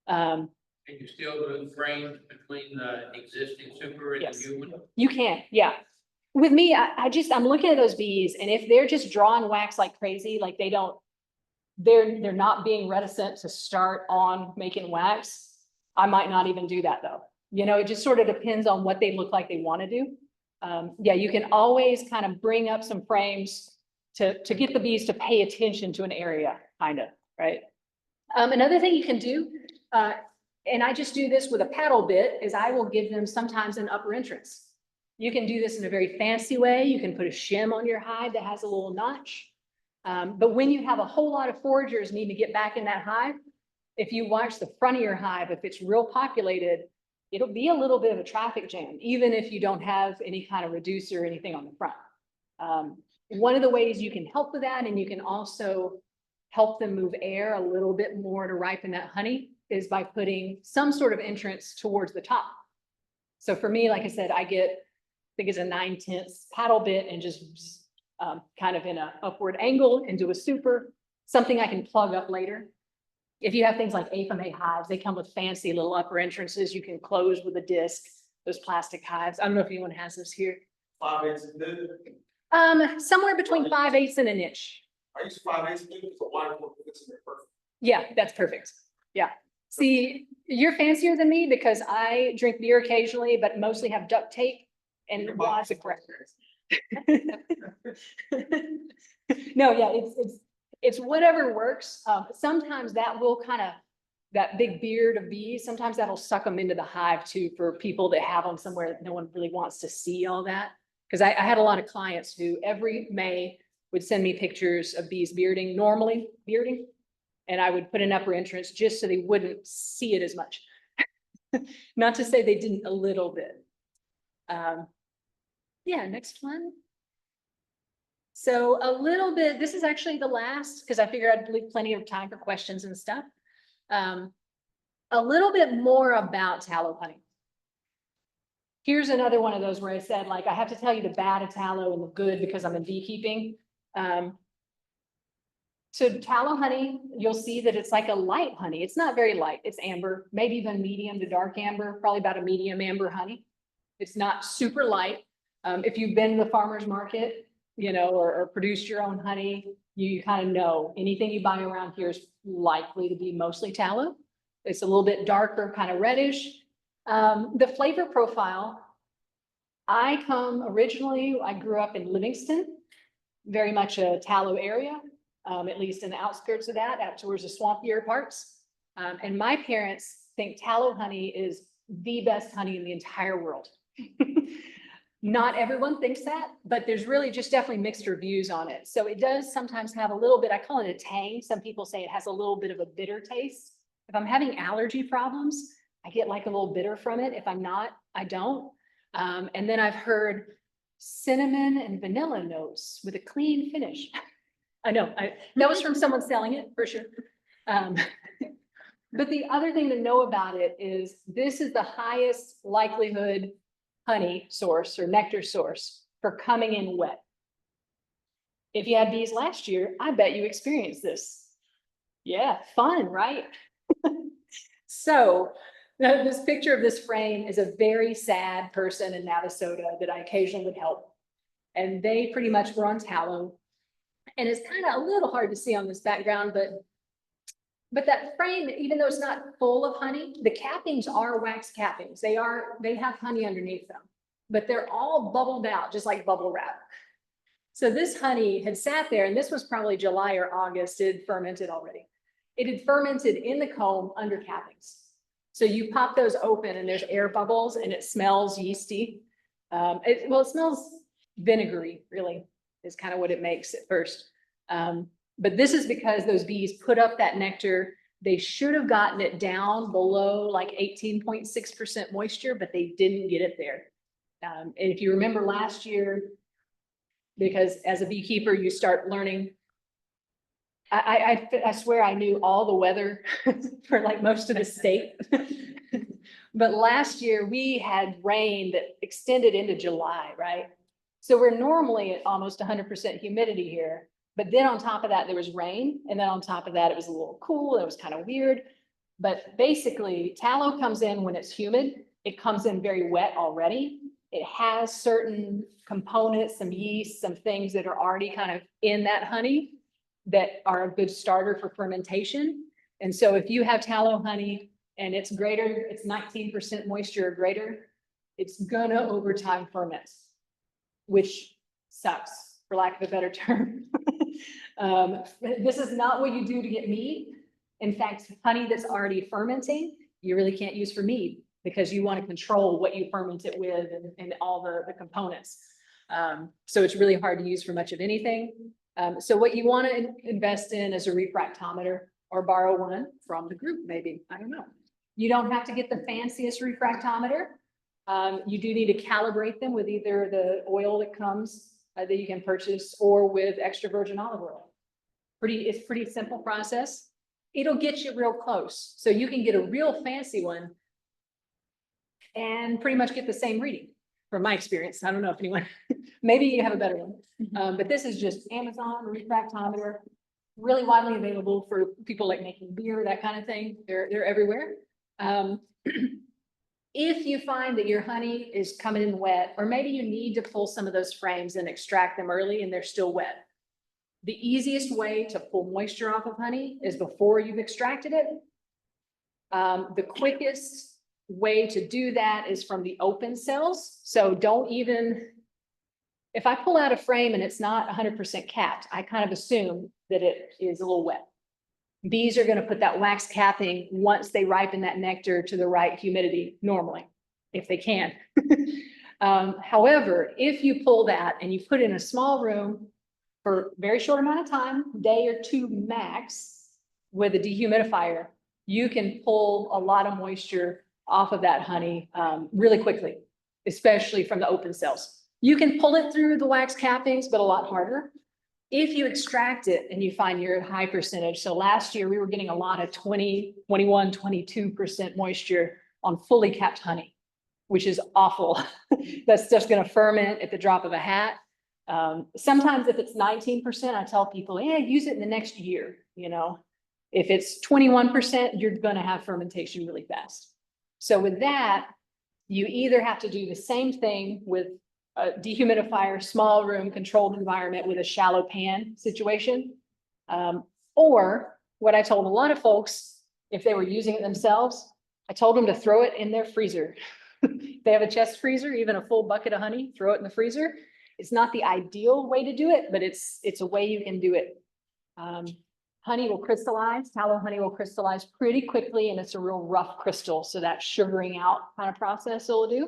And you still do frames between the existing super and Yes. the new one? You can, yeah. With me, I'm looking at those bees, and if they're just drawing wax like crazy, like they're not being reticent to start on making wax, I might not even do that though. You know, it just sort of depends on what they look like they want to do. Yeah, you can always kind of bring up some frames to get the bees to pay attention to an area, kind of, right? Another thing you can do, and I just do this with a paddle bit, is I will give them sometimes an upper entrance. You can do this in a very fancy way. You can put a shim on your hive that has a little notch. But when you have a whole lot of foragers need to get back in that hive, if you watch the front of your hive, if it's real populated, it'll be a little bit of a traffic jam, even if you don't have any kind of reducer or anything on the front. One of the ways you can help with that, and you can also help them move air a little bit more to ripen that honey, is by putting some sort of entrance towards the top. So for me, like I said, I think it's a 9/10 paddle bit and just kind of in an upward angle into a super, something I can plug up later. If you have things like AFMA hives, they come with fancy little upper entrances you can close with a disc, those plastic hives. I don't know if anyone has those here. 5/8 inch. Somewhere between 5/8 and an inch. I use 5/8 inch, so wide one fits in there perfect. Yeah, that's perfect. Yeah. See, you're fancier than me because I drink beer occasionally, but mostly have duct tape and lots of crackers. No, yeah, it's whatever works. Sometimes that will kind of, that big beard of bees, sometimes that'll suck them into the hive too, for people that have them somewhere that no one really wants to see all that. Because I had a lot of clients who every May would send me pictures of bees normally bearding. And I would put an upper entrance just so they wouldn't see it as much. Not to say they didn't a little bit. Yeah, next one. So a little bit, this is actually the last, because I figured I'd leave plenty of time for questions and stuff. A little bit more about tallow honey. Here's another one of those where I said, like, I have to tell you the bad of tallow and the good because I'm in beekeeping. So tallow honey, you'll see that it's like a light honey. It's not very light. It's amber, maybe even medium to dark amber, probably about a medium amber honey. It's not super light. If you've been to the farmer's market, you know, or produced your own honey, you kind of know anything you buy around here is likely to be mostly tallow. It's a little bit darker, kind of reddish. The flavor profile, I grew up in Livingston, very much a tallow area, at least in the outskirts of that, out towards the swampier parts. And my parents think tallow honey is the best honey in the entire world. Not everyone thinks that, but there's really just definitely mixed reviews on it. So it does sometimes have a little bit, I call it a tang. Some people say it has a little bit of a bitter taste. If I'm having allergy problems, I get like a little bitter from it. If I'm not, I don't. And then I've heard cinnamon and vanilla notes with a clean finish. I know, that was from someone selling it for sure. But the other thing to know about it is this is the highest likelihood honey source or nectar source for coming in wet. If you had bees last year, I bet you experienced this. Yeah, fun, right? So this picture of this frame is a very sad person in Navasota that I occasionally would help. And they pretty much were on tallow. And it's kind of a little hard to see on this background, but that frame, even though it's not full of honey, the cappings are wax cappings. They have honey underneath them, but they're all bubbled out, just like bubble wrap. So this honey had sat there, and this was probably July or August. It had fermented already. It had fermented in the comb under cappings. So you pop those open and there's air bubbles and it smells yeasty. It smells vinegary, really, is kind of what it makes at first. But this is because those bees put up that nectar. They should have gotten it down below like 18.6% moisture, but they didn't get it there. And if you remember last year, because as a beekeeper, you start learning I swear I knew all the weather for like most of the state. But last year we had rain that extended into July, right? So we're normally at almost 100% humidity here. But then on top of that, there was rain. And then on top of that, it was a little cool. It was kind of weird. But basically, tallow comes in when it's humid. It comes in very wet already. It has certain components, some yeast, some things that are already kind of in that honey that are a good starter for fermentation. And so if you have tallow honey and it's greater, it's 19% moisture or greater, it's gonna over time ferment, which sucks, for lack of a better term. This is not what you do to get mead. In fact, honey that's already fermenting, you really can't use for mead because you want to control what you ferment it with and all the components. So it's really hard to use for much of anything. So what you want to invest in is a refractometer or borrow one from the group, maybe. I don't know. You don't have to get the fanciest refractometer. You do need to calibrate them with either the oil that comes that you can purchase or with extra virgin olive oil. It's pretty simple process. It'll get you real close. So you can get a real fancy one and pretty much get the same reading from my experience. I don't know if anyone, maybe you have a better one. But this is just Amazon refractometer, really widely available for people like making beer, that kind of thing. They're everywhere. If you find that your honey is coming in wet, or maybe you need to pull some of those frames and extract them early and they're still wet. The easiest way to pull moisture off of honey is before you've extracted it. The quickest way to do that is from the open cells. So don't even, if I pull out a frame and it's not 100% capped, I kind of assume that it is a little wet. Bees are going to put that wax capping once they ripen that nectar to the right humidity normally, if they can. However, if you pull that and you put it in a small room for a very short amount of time, day or two max, with a dehumidifier, you can pull a lot of moisture off of that honey really quickly, especially from the open cells. You can pull it through the wax cappings, but a lot harder. If you extract it and you find your high percentage, so last year we were getting a lot of 20, 21, 22% moisture on fully capped honey, which is awful. That's just going to ferment at the drop of a hat. Sometimes if it's 19%, I tell people, yeah, use it in the next year. You know, if it's 21%, you're going to have fermentation really fast. So with that, you either have to do the same thing with a dehumidifier, small room, controlled environment with a shallow pan situation. Or what I told a lot of folks, if they were using it themselves, I told them to throw it in their freezer. They have a chest freezer, even a full bucket of honey, throw it in the freezer. It's not the ideal way to do it, but it's a way you can do it. Honey will crystallize, tallow honey will crystallize pretty quickly, and it's a real rough crystal. So that sugaring out kind of process it'll do.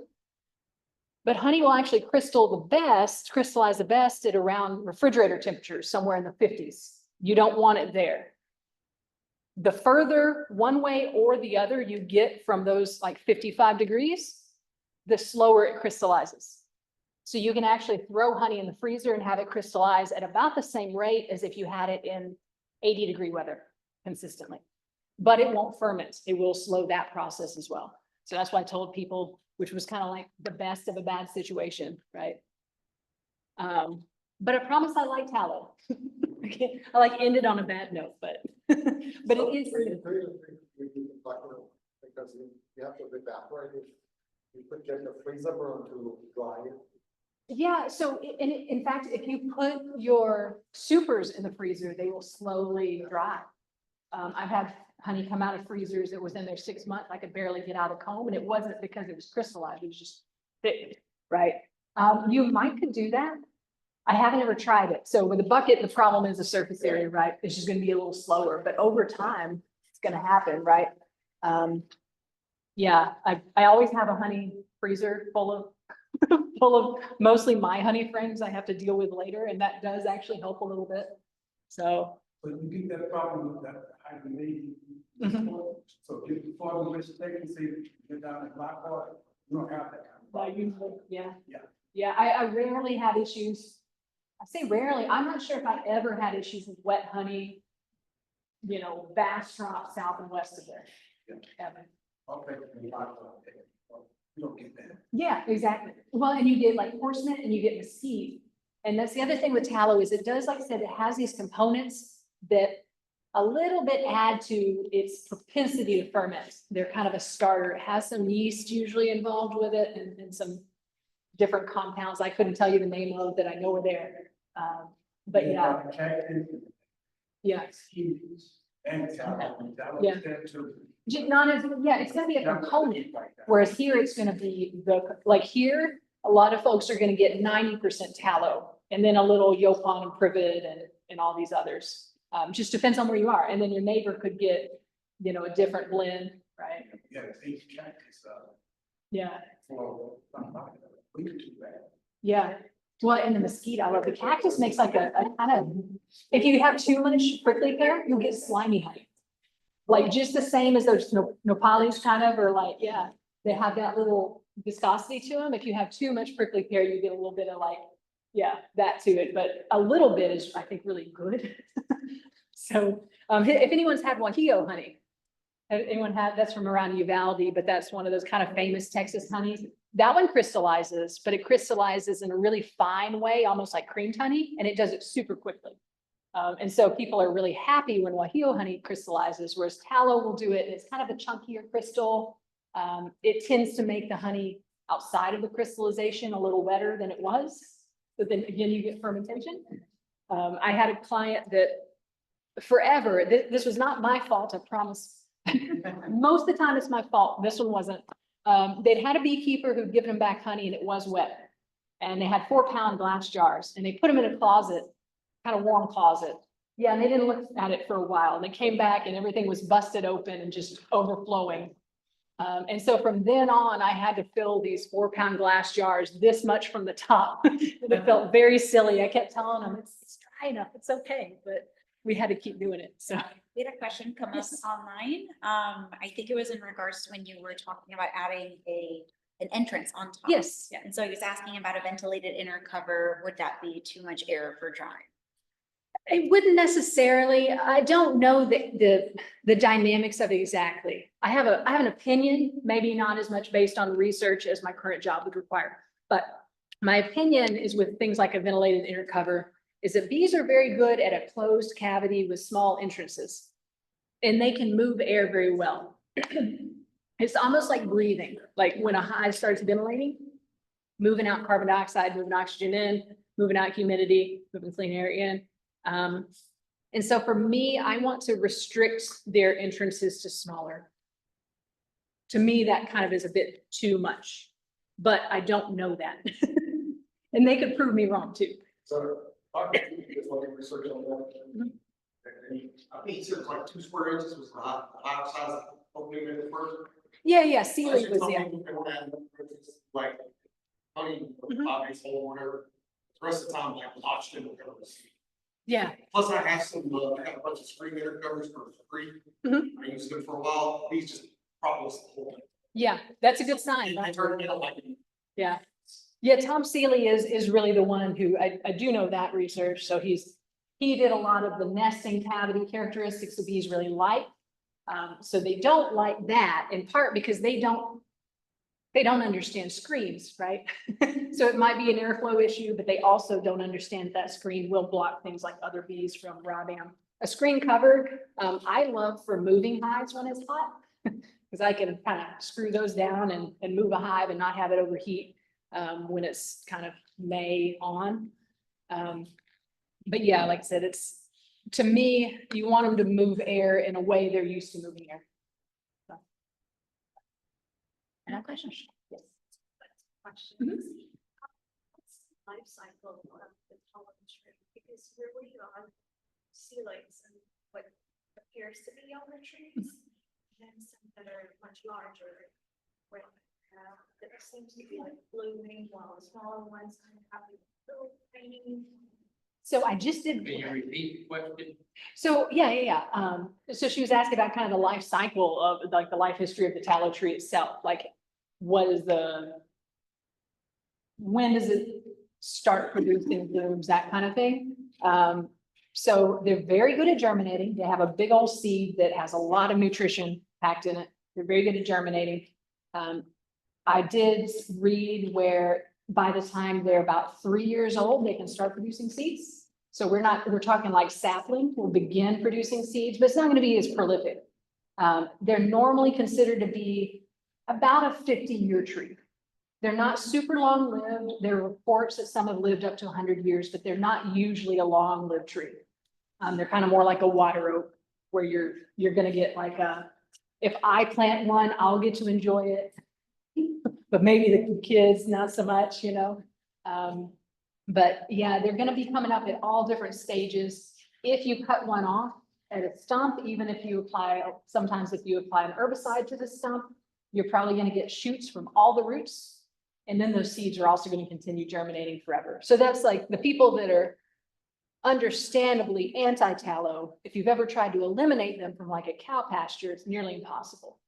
But honey will actually crystallize the best at around refrigerator temperatures, somewhere in the 50s. You don't want it there. The further one way or the other you get from those like 55 degrees, the slower it crystallizes. So you can actually throw honey in the freezer and have it crystallize at about the same rate as if you had it in 80-degree weather consistently. But it won't ferment. It will slow that process as well. So that's why I told people, which was kind of like the best of a bad situation, right? But I promise I like tallow. I like ended on a bad note, but but So it is. Because you have to evaporate it. You could get the freezer burn to dry it. Yeah, so in fact, if you put your supers in the freezer, they will slowly dry. I've had honey come out of freezers that was in there 6 months. I could barely get out a comb, and it wasn't because it was crystallized. It was just thick, right? You might could do that. I haven't ever tried it. So with a bucket, the problem is the surface area, right? It's just going to be a little slower, but over time, it's going to happen, right? Yeah, I always have a honey freezer full of mostly my honey frames I have to deal with later, and that does actually help a little bit. So. So you get that problem with that high humidity. So if you fall the mistake and say, get down the black water, you don't have that kind of problem. Usually, yeah. Yeah. Yeah, I rarely have issues. I say rarely. I'm not sure if I've ever had issues with wet honey you know, vast drop south and west of there. Evan. Okay, you don't get that. Yeah, exactly. Well, and you get like horsemen and you get mesquite. And that's the other thing with tallow is it does, like I said, it has these components that a little bit add to its propensity to ferment. They're kind of a starter. It has some yeast usually involved with it and some different compounds I couldn't tell you the name of that I know are there. But yeah, Cactus, yeah. keys, and tallow. Yeah. Them too. Not as, yeah, it's gonna be a component, whereas here it's gonna be like here, a lot of folks are gonna get 90% tallow and then a little yopon and privet and all these others. Just depends on where you are. And then your neighbor could get, you know, a different blend, right? Yeah, it's cactus, Yeah, for, we can do that. yeah. Well, and the mesquite, I love the cactus makes like a kind of, if you have too much prickly pear, you'll get slimy honey. Like just the same as those nopales kind of, or like, yeah, they have that little viscosity to them. If you have too much prickly pear, you get a little bit of like, yeah, that to it, but a little bit is, I think, really good. So, if anyone's had Guajillo honey, have anyone had, that's from around Uvalde, but that's one of those kind of famous Texas honeys. That one crystallizes, but it crystallizes in a really fine way, almost like creamed honey, and it does it super quickly. And so people are really happy when Guajillo honey crystallizes, whereas tallow will do it, and it's kind of a chunkier crystal. It tends to make the honey outside of the crystallization a little wetter than it was. But then again, you get fermentation. I had a client that forever, this was not my fault, I promise. Most of the time it's my fault. This one wasn't. They'd had a beekeeper who'd given them back honey and it was wet. And they had 4-pound glass jars and they put them in a closet, kind of warm closet. Yeah, and they didn't look at it for a while. And they came back and everything was busted open and just overflowing. And so from then on, I had to fill these 4-pound glass jars this much from the top. And it felt very silly. I kept telling them it's dry enough, it's okay, but we had to keep doing it. So We had a question come up online. I think it was in regards to when you were talking about adding an entrance on top. yes, yeah. And so he was asking about a ventilated inner cover. Would that be too much air for drying? It wouldn't necessarily. I don't know the dynamics of it exactly. I have an opinion, maybe not as much based on research as my current job would require. But my opinion is with things like a ventilated inner cover is that bees are very good at a closed cavity with small entrances. And they can move air very well. It's almost like breathing, like when a hive starts ventilating, moving out carbon dioxide, moving oxygen in, moving out humidity, moving clean air in. And so for me, I want to restrict their entrances to smaller. To me, that kind of is a bit too much, but I don't know that. And they could prove me wrong too. So, I just want to research on that. I think he said it was like 2 square inches was the hive size opening in the first. Yeah, Sealy was, yeah. Like, honey, obviously, or whatever. The rest of the time, like, oxygen will cover the seed. Yeah, Plus, I have some, I got a bunch of screen inner covers for free. I used them for a while. These just probably was the whole thing. yeah, that's a good sign, I right? turned it like. Yeah. Yeah, Tom Sealy is really the one who, I do know that research, so he did a lot of the nesting cavity characteristics that bees really like. So they don't like that in part because they don't understand screens, right? So it might be an airflow issue, but they also don't understand that screen will block things like other bees from robbing them. A screen covered, I love for moving hives when it's hot, because I can kind of screw those down and move a hive and not have it overheat when it's kind of May on. But yeah, like I said, it's, to me, you want them to move air in a way they're used to moving air. So. Any questions? Yes. Questions. Life cycle of the tallow tree, because we're waiting on ceilings and what appears to be younger trees, and some that are much larger. Where that seems to be like blooming, while the smaller ones kind of have little tiny. So I just did. Can you repeat the question? So yeah. So she was asking about kind of the life cycle of like the life history of the tallow tree itself. Like, what is when does it start producing blooms, that kind of thing? So they're very good at germinating. They have a big old seed that has a lot of nutrition packed in it. They're very good at germinating. I did read where by the time they're about 3 years old, they can start producing seeds. So we're talking like sapling will begin producing seeds, but it's not going to be as prolific. They're normally considered to be about a 50-year tree. They're not super long-lived. There are reports that some have lived up to 100 years, but they're not usually a long-lived tree. They're kind of more like a water oak, where you're going to get like if I plant one, I'll get to enjoy it. But maybe the kids, not so much, you know. But yeah, they're gonna be coming up at all different stages. If you cut one off at a stump, even if you sometimes if you apply an herbicide to the stump, you're probably gonna get shoots from all the roots. And then those seeds are also gonna continue germinating forever. So that's like the people that are understandably anti-tallow. If you've ever tried to eliminate them from like a cow pasture, it's nearly impossible.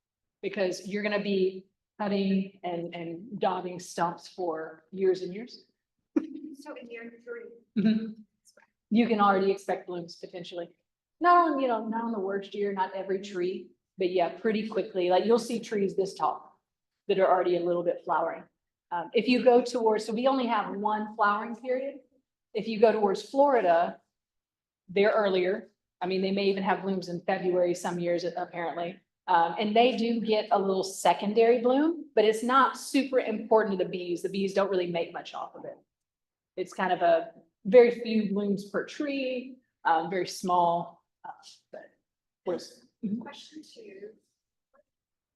Because you're gonna be cutting and dogging stumps for years and years. So in year 3. Mhm. You can already expect blooms potentially. Not on, not on the worst year, not every tree, but yeah, pretty quickly. Like you'll see trees this tall that are already a little bit flowering. If you go towards, so we only have one flowering period. If you go towards Florida, they're earlier. I mean, they may even have blooms in February some years apparently. And they do get a little secondary bloom, but it's not super important to the bees. The bees don't really make much off of it. It's kind of a very few blooms per tree, very small. But Question 2. What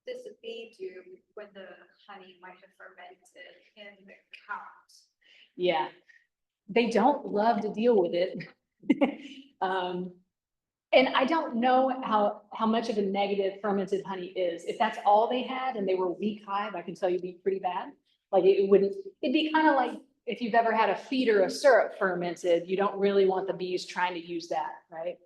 does the bee do when the honey might have fermented in the cows? yeah, they don't love to deal with it. And I don't know how much of a negative fermented honey is. If that's all they had and they were weak hive, I can tell you it'd be pretty bad. Like it'd be kind of like if you've ever had a feeder of syrup fermented, you don't really want the bees trying to use that, right?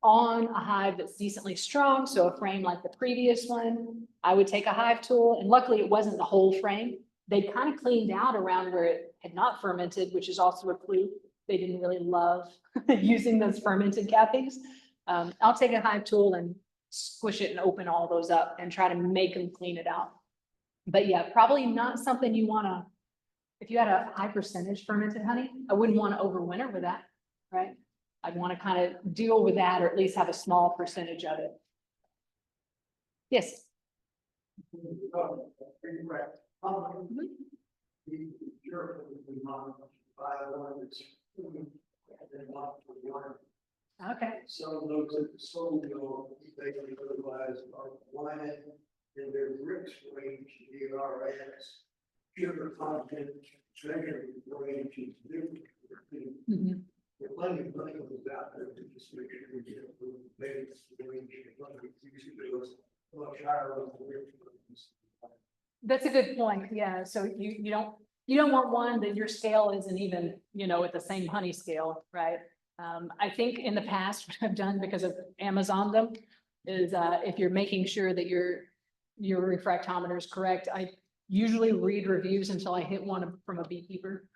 On a hive that's decently strong, so a frame like the previous one, I would take a hive tool, and luckily it wasn't the whole frame. They kind of cleaned out around where it had not fermented, which is also a clue. They didn't really love using those fermented cappings. I'll take a hive tool and squish it and open all those up and try to make them clean it out. But yeah, probably not something you want to, if you had a high percentage fermented honey, I wouldn't want to overwinter with that, right? I'd want to kind of deal with that or at least have a small percentage of it. Yes. Okay. So those that sold, they fertilize are planted in their rich range, ERS, sugar content, treasure range is different. Mhm. The plenty of money was out there to just make sure we get the base range, usually those much higher on the rich ones. That's a good point. Yeah. So you don't want one that your scale isn't even, at the same honey scale, right? I think in the past, what I've done because of Amazon them is if you're making sure that your refractometer is correct, I usually read reviews until I hit one from a beekeeper.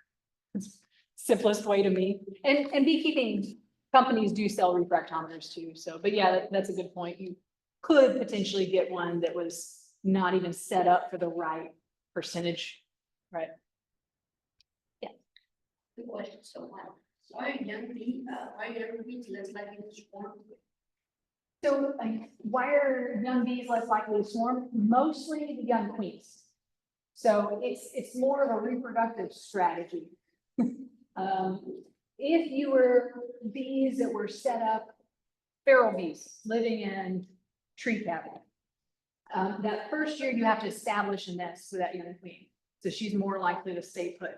It's simplest way to me. And beekeeping companies do sell refractometers too. So, but yeah, that's a good point. You could potentially get one that was not even set up for the right percentage, right? Yeah. Good question. So why young bees less likely to swarm? So like, why are young bees less likely to swarm? Mostly the young queens. So it's more of a reproductive strategy. If you were bees that were set up, feral bees living in tree cavity, that first year you have to establish a nest for that young queen. So she's more likely to stay put.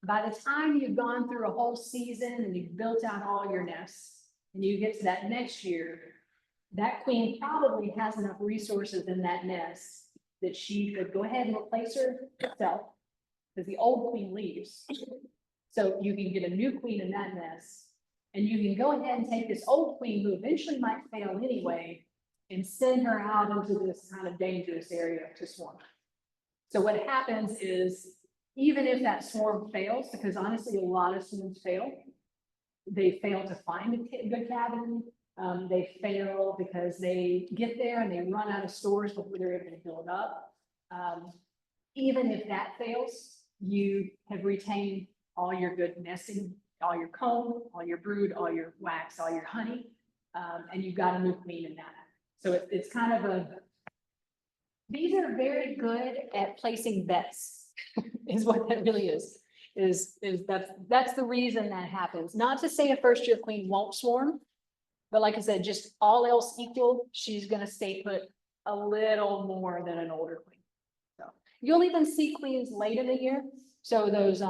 By the time you've gone through a whole season and you've built out all your nests and you get to that next year, that queen probably has enough resources in that nest that she could go ahead and replace herself because the old queen leaves. So you can get a new queen in that nest and you can go ahead and take this old queen who eventually might fail anyway and send her out into this kind of dangerous area to swarm. So what happens is, even if that swarm fails, because honestly, a lot of swarms fail, they fail to find a good cabin. They fail because they get there and they run out of stores before they're able to fill it up. Even if that fails, you have retained all your good nesting, all your comb, all your brood, all your wax, all your honey, and you've got a new queen in that. So it's kind of a, these are very good at placing bets, is what that really is that's the reason that happens. Not to say a first year queen won't swarm, but like I said, just all else equal, she's gonna stay put a little more than an older queen. So you'll even see queens late in the year. So those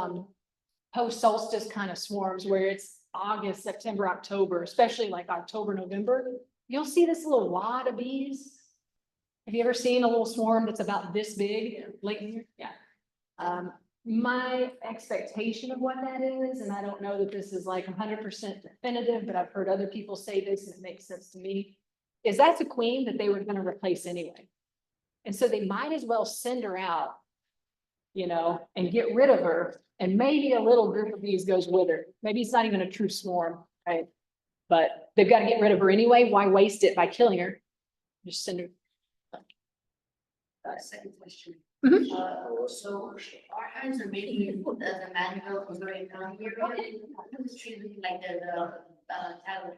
post solstice kind of swarms where it's August, September, October, especially like October, November, you'll see this little lot of bees. Have you ever seen a little swarm that's about this big late in the year? Yeah. My expectation of what that is, and I don't know that this is like 100% definitive, but I've heard other people say this and it makes sense to me, is that's a queen that they were going to replace anyway. And so they might as well send her out, you know, and get rid of her. And maybe a little group of bees goes with her. Maybe it's not even a true swarm, right? But they've got to get rid of her anyway. Why waste it by killing her? Just send her. Second question. Mhm. So our hands are making the manual for the economy area. It's treated like the tallow.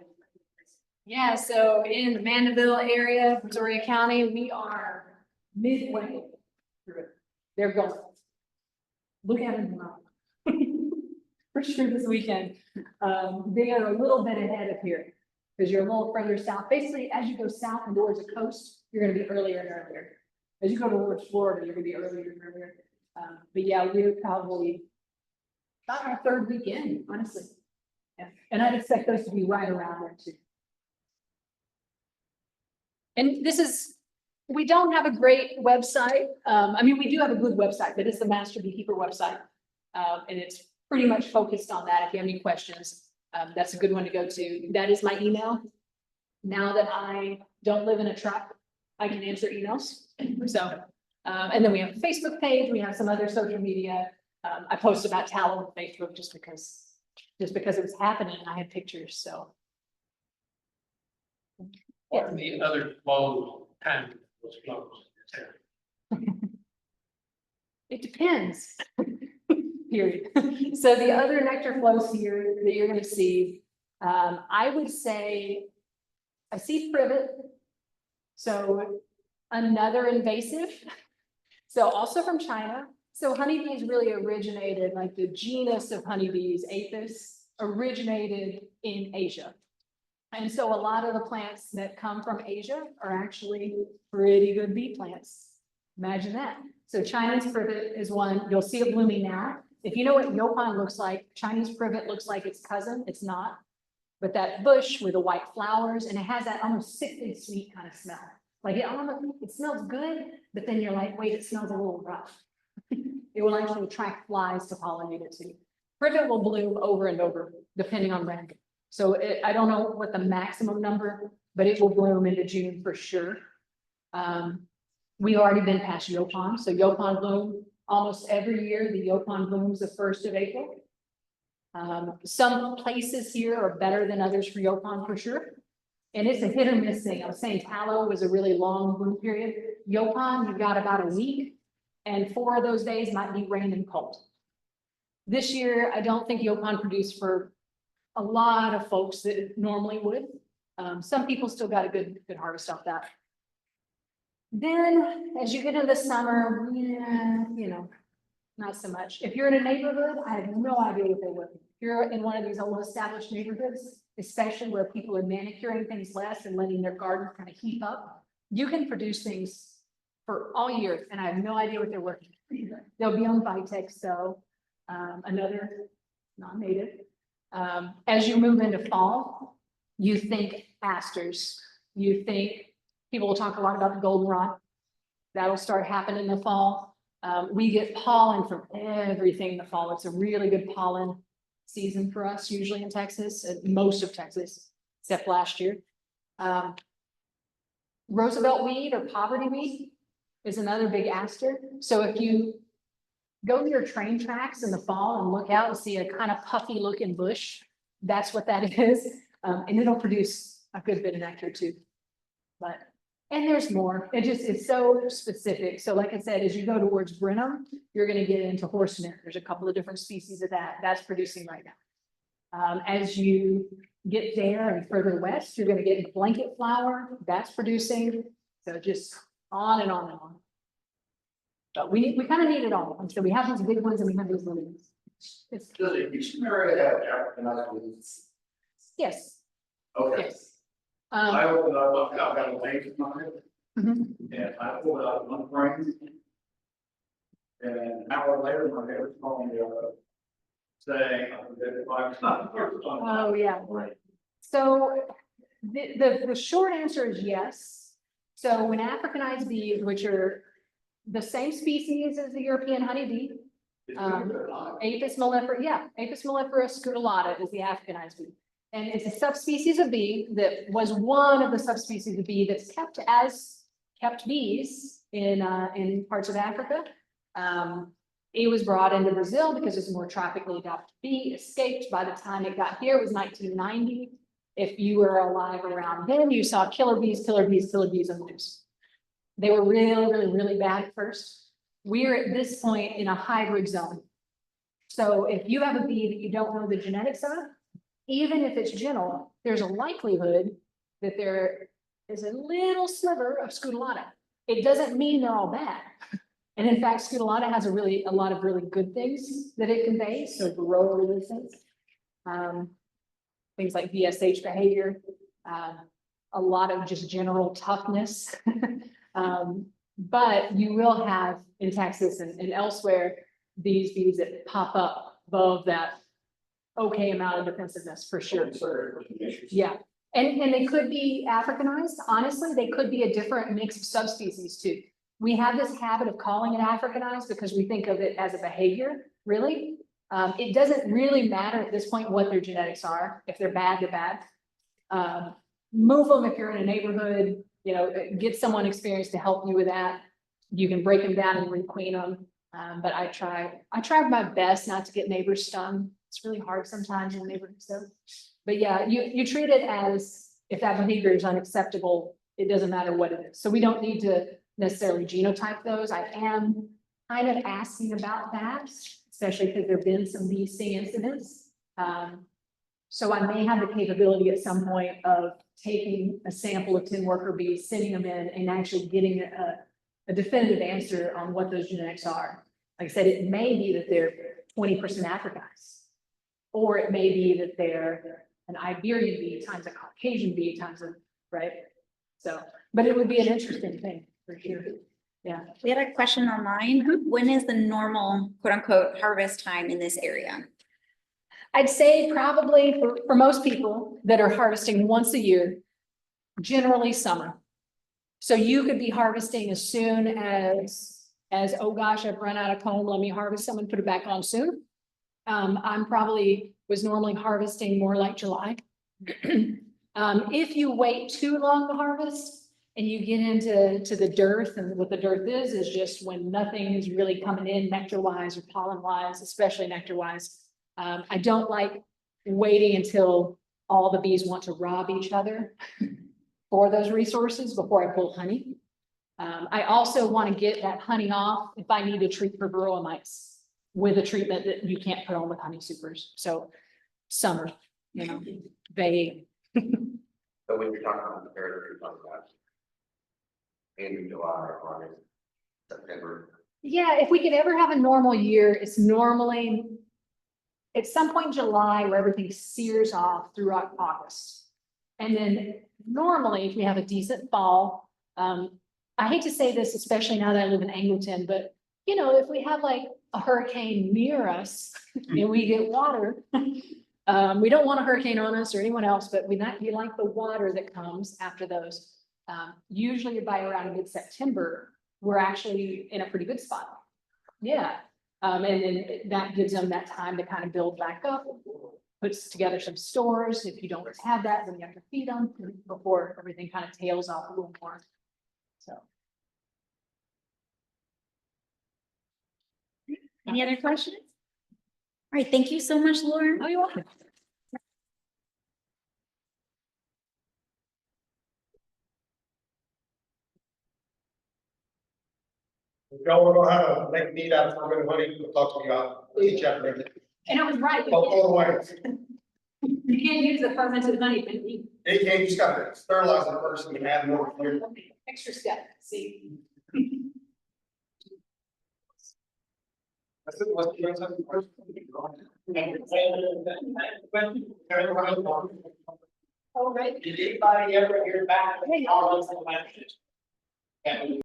Yeah, so in the Mandeville area, Missouri County, we are midway through it. They're going. Look at them now. For sure this weekend. They are a little bit ahead of here because you're a little further south. Basically, as you go south and towards the coast, you're gonna be earlier and earlier. As you go towards Florida, you're gonna be earlier and earlier. But yeah, we're probably about our third weekend, honestly. Yeah, and I'd expect those to be right around there too. And this is, we don't have a great website. I mean, we do have a good website, but it's the Master Beekeeper website. And it's pretty much focused on that. If you have any questions, that's a good one to go to. That is my email. Now that I don't live in a truck, I can answer emails. So, and then we have a Facebook page. We have some other social media. I post about tallow on Facebook just because it was happening. I had pictures, so. What are the other flows, time was flows? It depends. Period. So the other nectar flows here that you're gonna see, I would say, I see privet. So another invasive. So also from China. So honeybees really originated, like the genus of honeybees, Apis, originated in Asia. And so a lot of the plants that come from Asia are actually pretty good bee plants. Imagine that. So Chinese privet is one, you'll see it blooming now. If you know what yopon looks like, Chinese privet looks like its cousin, it's not. But that bush with the white flowers, and it has that almost sickly sweet kind of smell. Like it smells good, but then you're like, wait, it smells a little rough. It will actually attract flies to pollinate it too. Privet will bloom over and over, depending on brand. So I don't know what the maximum number, but it will bloom into June for sure. We've already been past yopon, so yopon bloom almost every year. The yopon blooms the 1st of April. Some places here are better than others for yopon for sure. And it's a hit or miss thing. I was saying tallow was a really long bloom period. Yopon, you've got about a week, and 4 of those days might be rain and cold. This year, I don't think yopon produced for a lot of folks that it normally would. Some people still got a good harvest off that. Then, as you get into the summer, yeah, you know, not so much. If you're in a neighborhood, I have no idea what they're looking. If you're in one of these old established neighborhoods, especially where people are manicuring things less and letting their garden kind of heap up, you can produce things for all year, and I have no idea what they're working. They'll be on Vitex, so another non-native. As you move into fall, you think asters, you think people will talk a lot about the goldenrod. That'll start happening in the fall. We get pollen from everything in the fall. It's a really good pollen season for us, usually in Texas, most of Texas, except last year. Roosevelt weed or poverty weed is another big aster. So if you go to your train tracks in the fall and look out and see a kind of puffy looking bush, That's what that is. And it'll produce a good bit of nectar too. But, and there's more. It's so specific. So like I said, as you go towards Brenham, you're gonna get into horsemen. There's a couple of different species of that's producing right now. As you get there and further west, you're gonna get blanket flower, that's producing. So just on and on and on. But we kind of need it all. And so we have these big ones and we have these little ones. It's, Does the Houston area have Africanized weeds? yes, Okay. yes. I opened up, I've got a bank in my head, Mhm. and I pulled out one frame. And an hour later, my neighbor's calling me up, saying, I'm dead by. Oh, yeah. So the short answer is yes. So when Africanized bees, which are the same species as the European honeybee, Apis mellifera, yeah, Apis mellifera scutellata is the Africanized bee. And it's a subspecies of bee that was one of the subspecies of bee that's kept as kept bees in parts of Africa. It was brought into Brazil because it's a more tropically adapted bee, escaped by the time it got here, it was 1990. If you were alive around then, you saw killer bees on the news. They were really bad at first. We're at this point in a hybrid zone. So if you have a bee that you don't know the genetics of, even if it's gentle, there's a likelihood that there is a little sliver of scutellata. It doesn't mean they're all bad. And in fact, scutellata has a lot of really good things that it conveys. So varroa resistance, things like VSH behavior, a lot of just general toughness. But you will have in Texas and elsewhere, these bees that pop up above that okay amount of defensiveness for sure. Yeah, and they could be Africanized. Honestly, they could be a different mix of subspecies too. We have this habit of calling it Africanized because we think of it as a behavior, really. It doesn't really matter at this point what their genetics are. If they're bad, they're bad. Move them if you're in a neighborhood, you know, get someone experienced to help you with that. You can break them down and requeen them. But I try my best not to get neighbors stung. It's really hard sometimes in neighborhoods though. But yeah, you treat it as if that behavior is unacceptable, it doesn't matter what it is. So we don't need to necessarily genotype those. I am kind of asking about that, especially because there've been some BC incidents. So I may have the capability at some point of taking a sample of 10 worker bees, sending them in and actually getting a definitive answer on what those genetics are. Like I said, it may be that they're 20% Africanized, or it may be that they're an Iberian bee times a Caucasian bee times a, right? So, but it would be an interesting thing for sure. Yeah. We had a question online. When is the normal quote unquote harvest time in this area? I'd say probably for most people that are harvesting once a year, generally summer. So you could be harvesting as soon as, oh gosh, I've run out of comb, let me harvest some and put it back on soon. I'm probably was normally harvesting more like July. If you wait too long to harvest and you get into the dearth, and what the dearth is just when nothing is really coming in nectar wise or pollen wise, especially nectar wise. I don't like waiting until all the bees want to rob each other for those resources before I pull honey. I also want to get that honey off if I need to treat for varroa mites with a treatment that you can't put on with honey supers. So summer, you know, they. So when you're talking about the period, you're talking about in July, August, September. Yeah, if we could ever have a normal year, it's normally at some point in July where everything sears off through August. And then normally if we have a decent fall, I hate to say this, especially now that I live in Angleton, but you know, if we have like a hurricane near us and we get water, we don't want a hurricane on us or anyone else, but we like the water that comes after those. Usually by around mid-September, we're actually in a pretty good spot. Yeah. And then that gives them that time to kind of build back up, puts together some stores. If you don't have that, then you have to feed them before everything kind of tails off a little more. So. Any other questions? All right, thank you so much, Lauren. Oh, you're welcome. If y'all wanna know how to make meat out of fermented honey, we'll talk to me about, teach you how to make it. And it was right. All the way. You can't use the fermented honey, but you. You can't, you just gotta sterilize it first and add more. Extra step, see. That's it, what's the answer to the question? All right. Did anybody ever hear back from all those elections?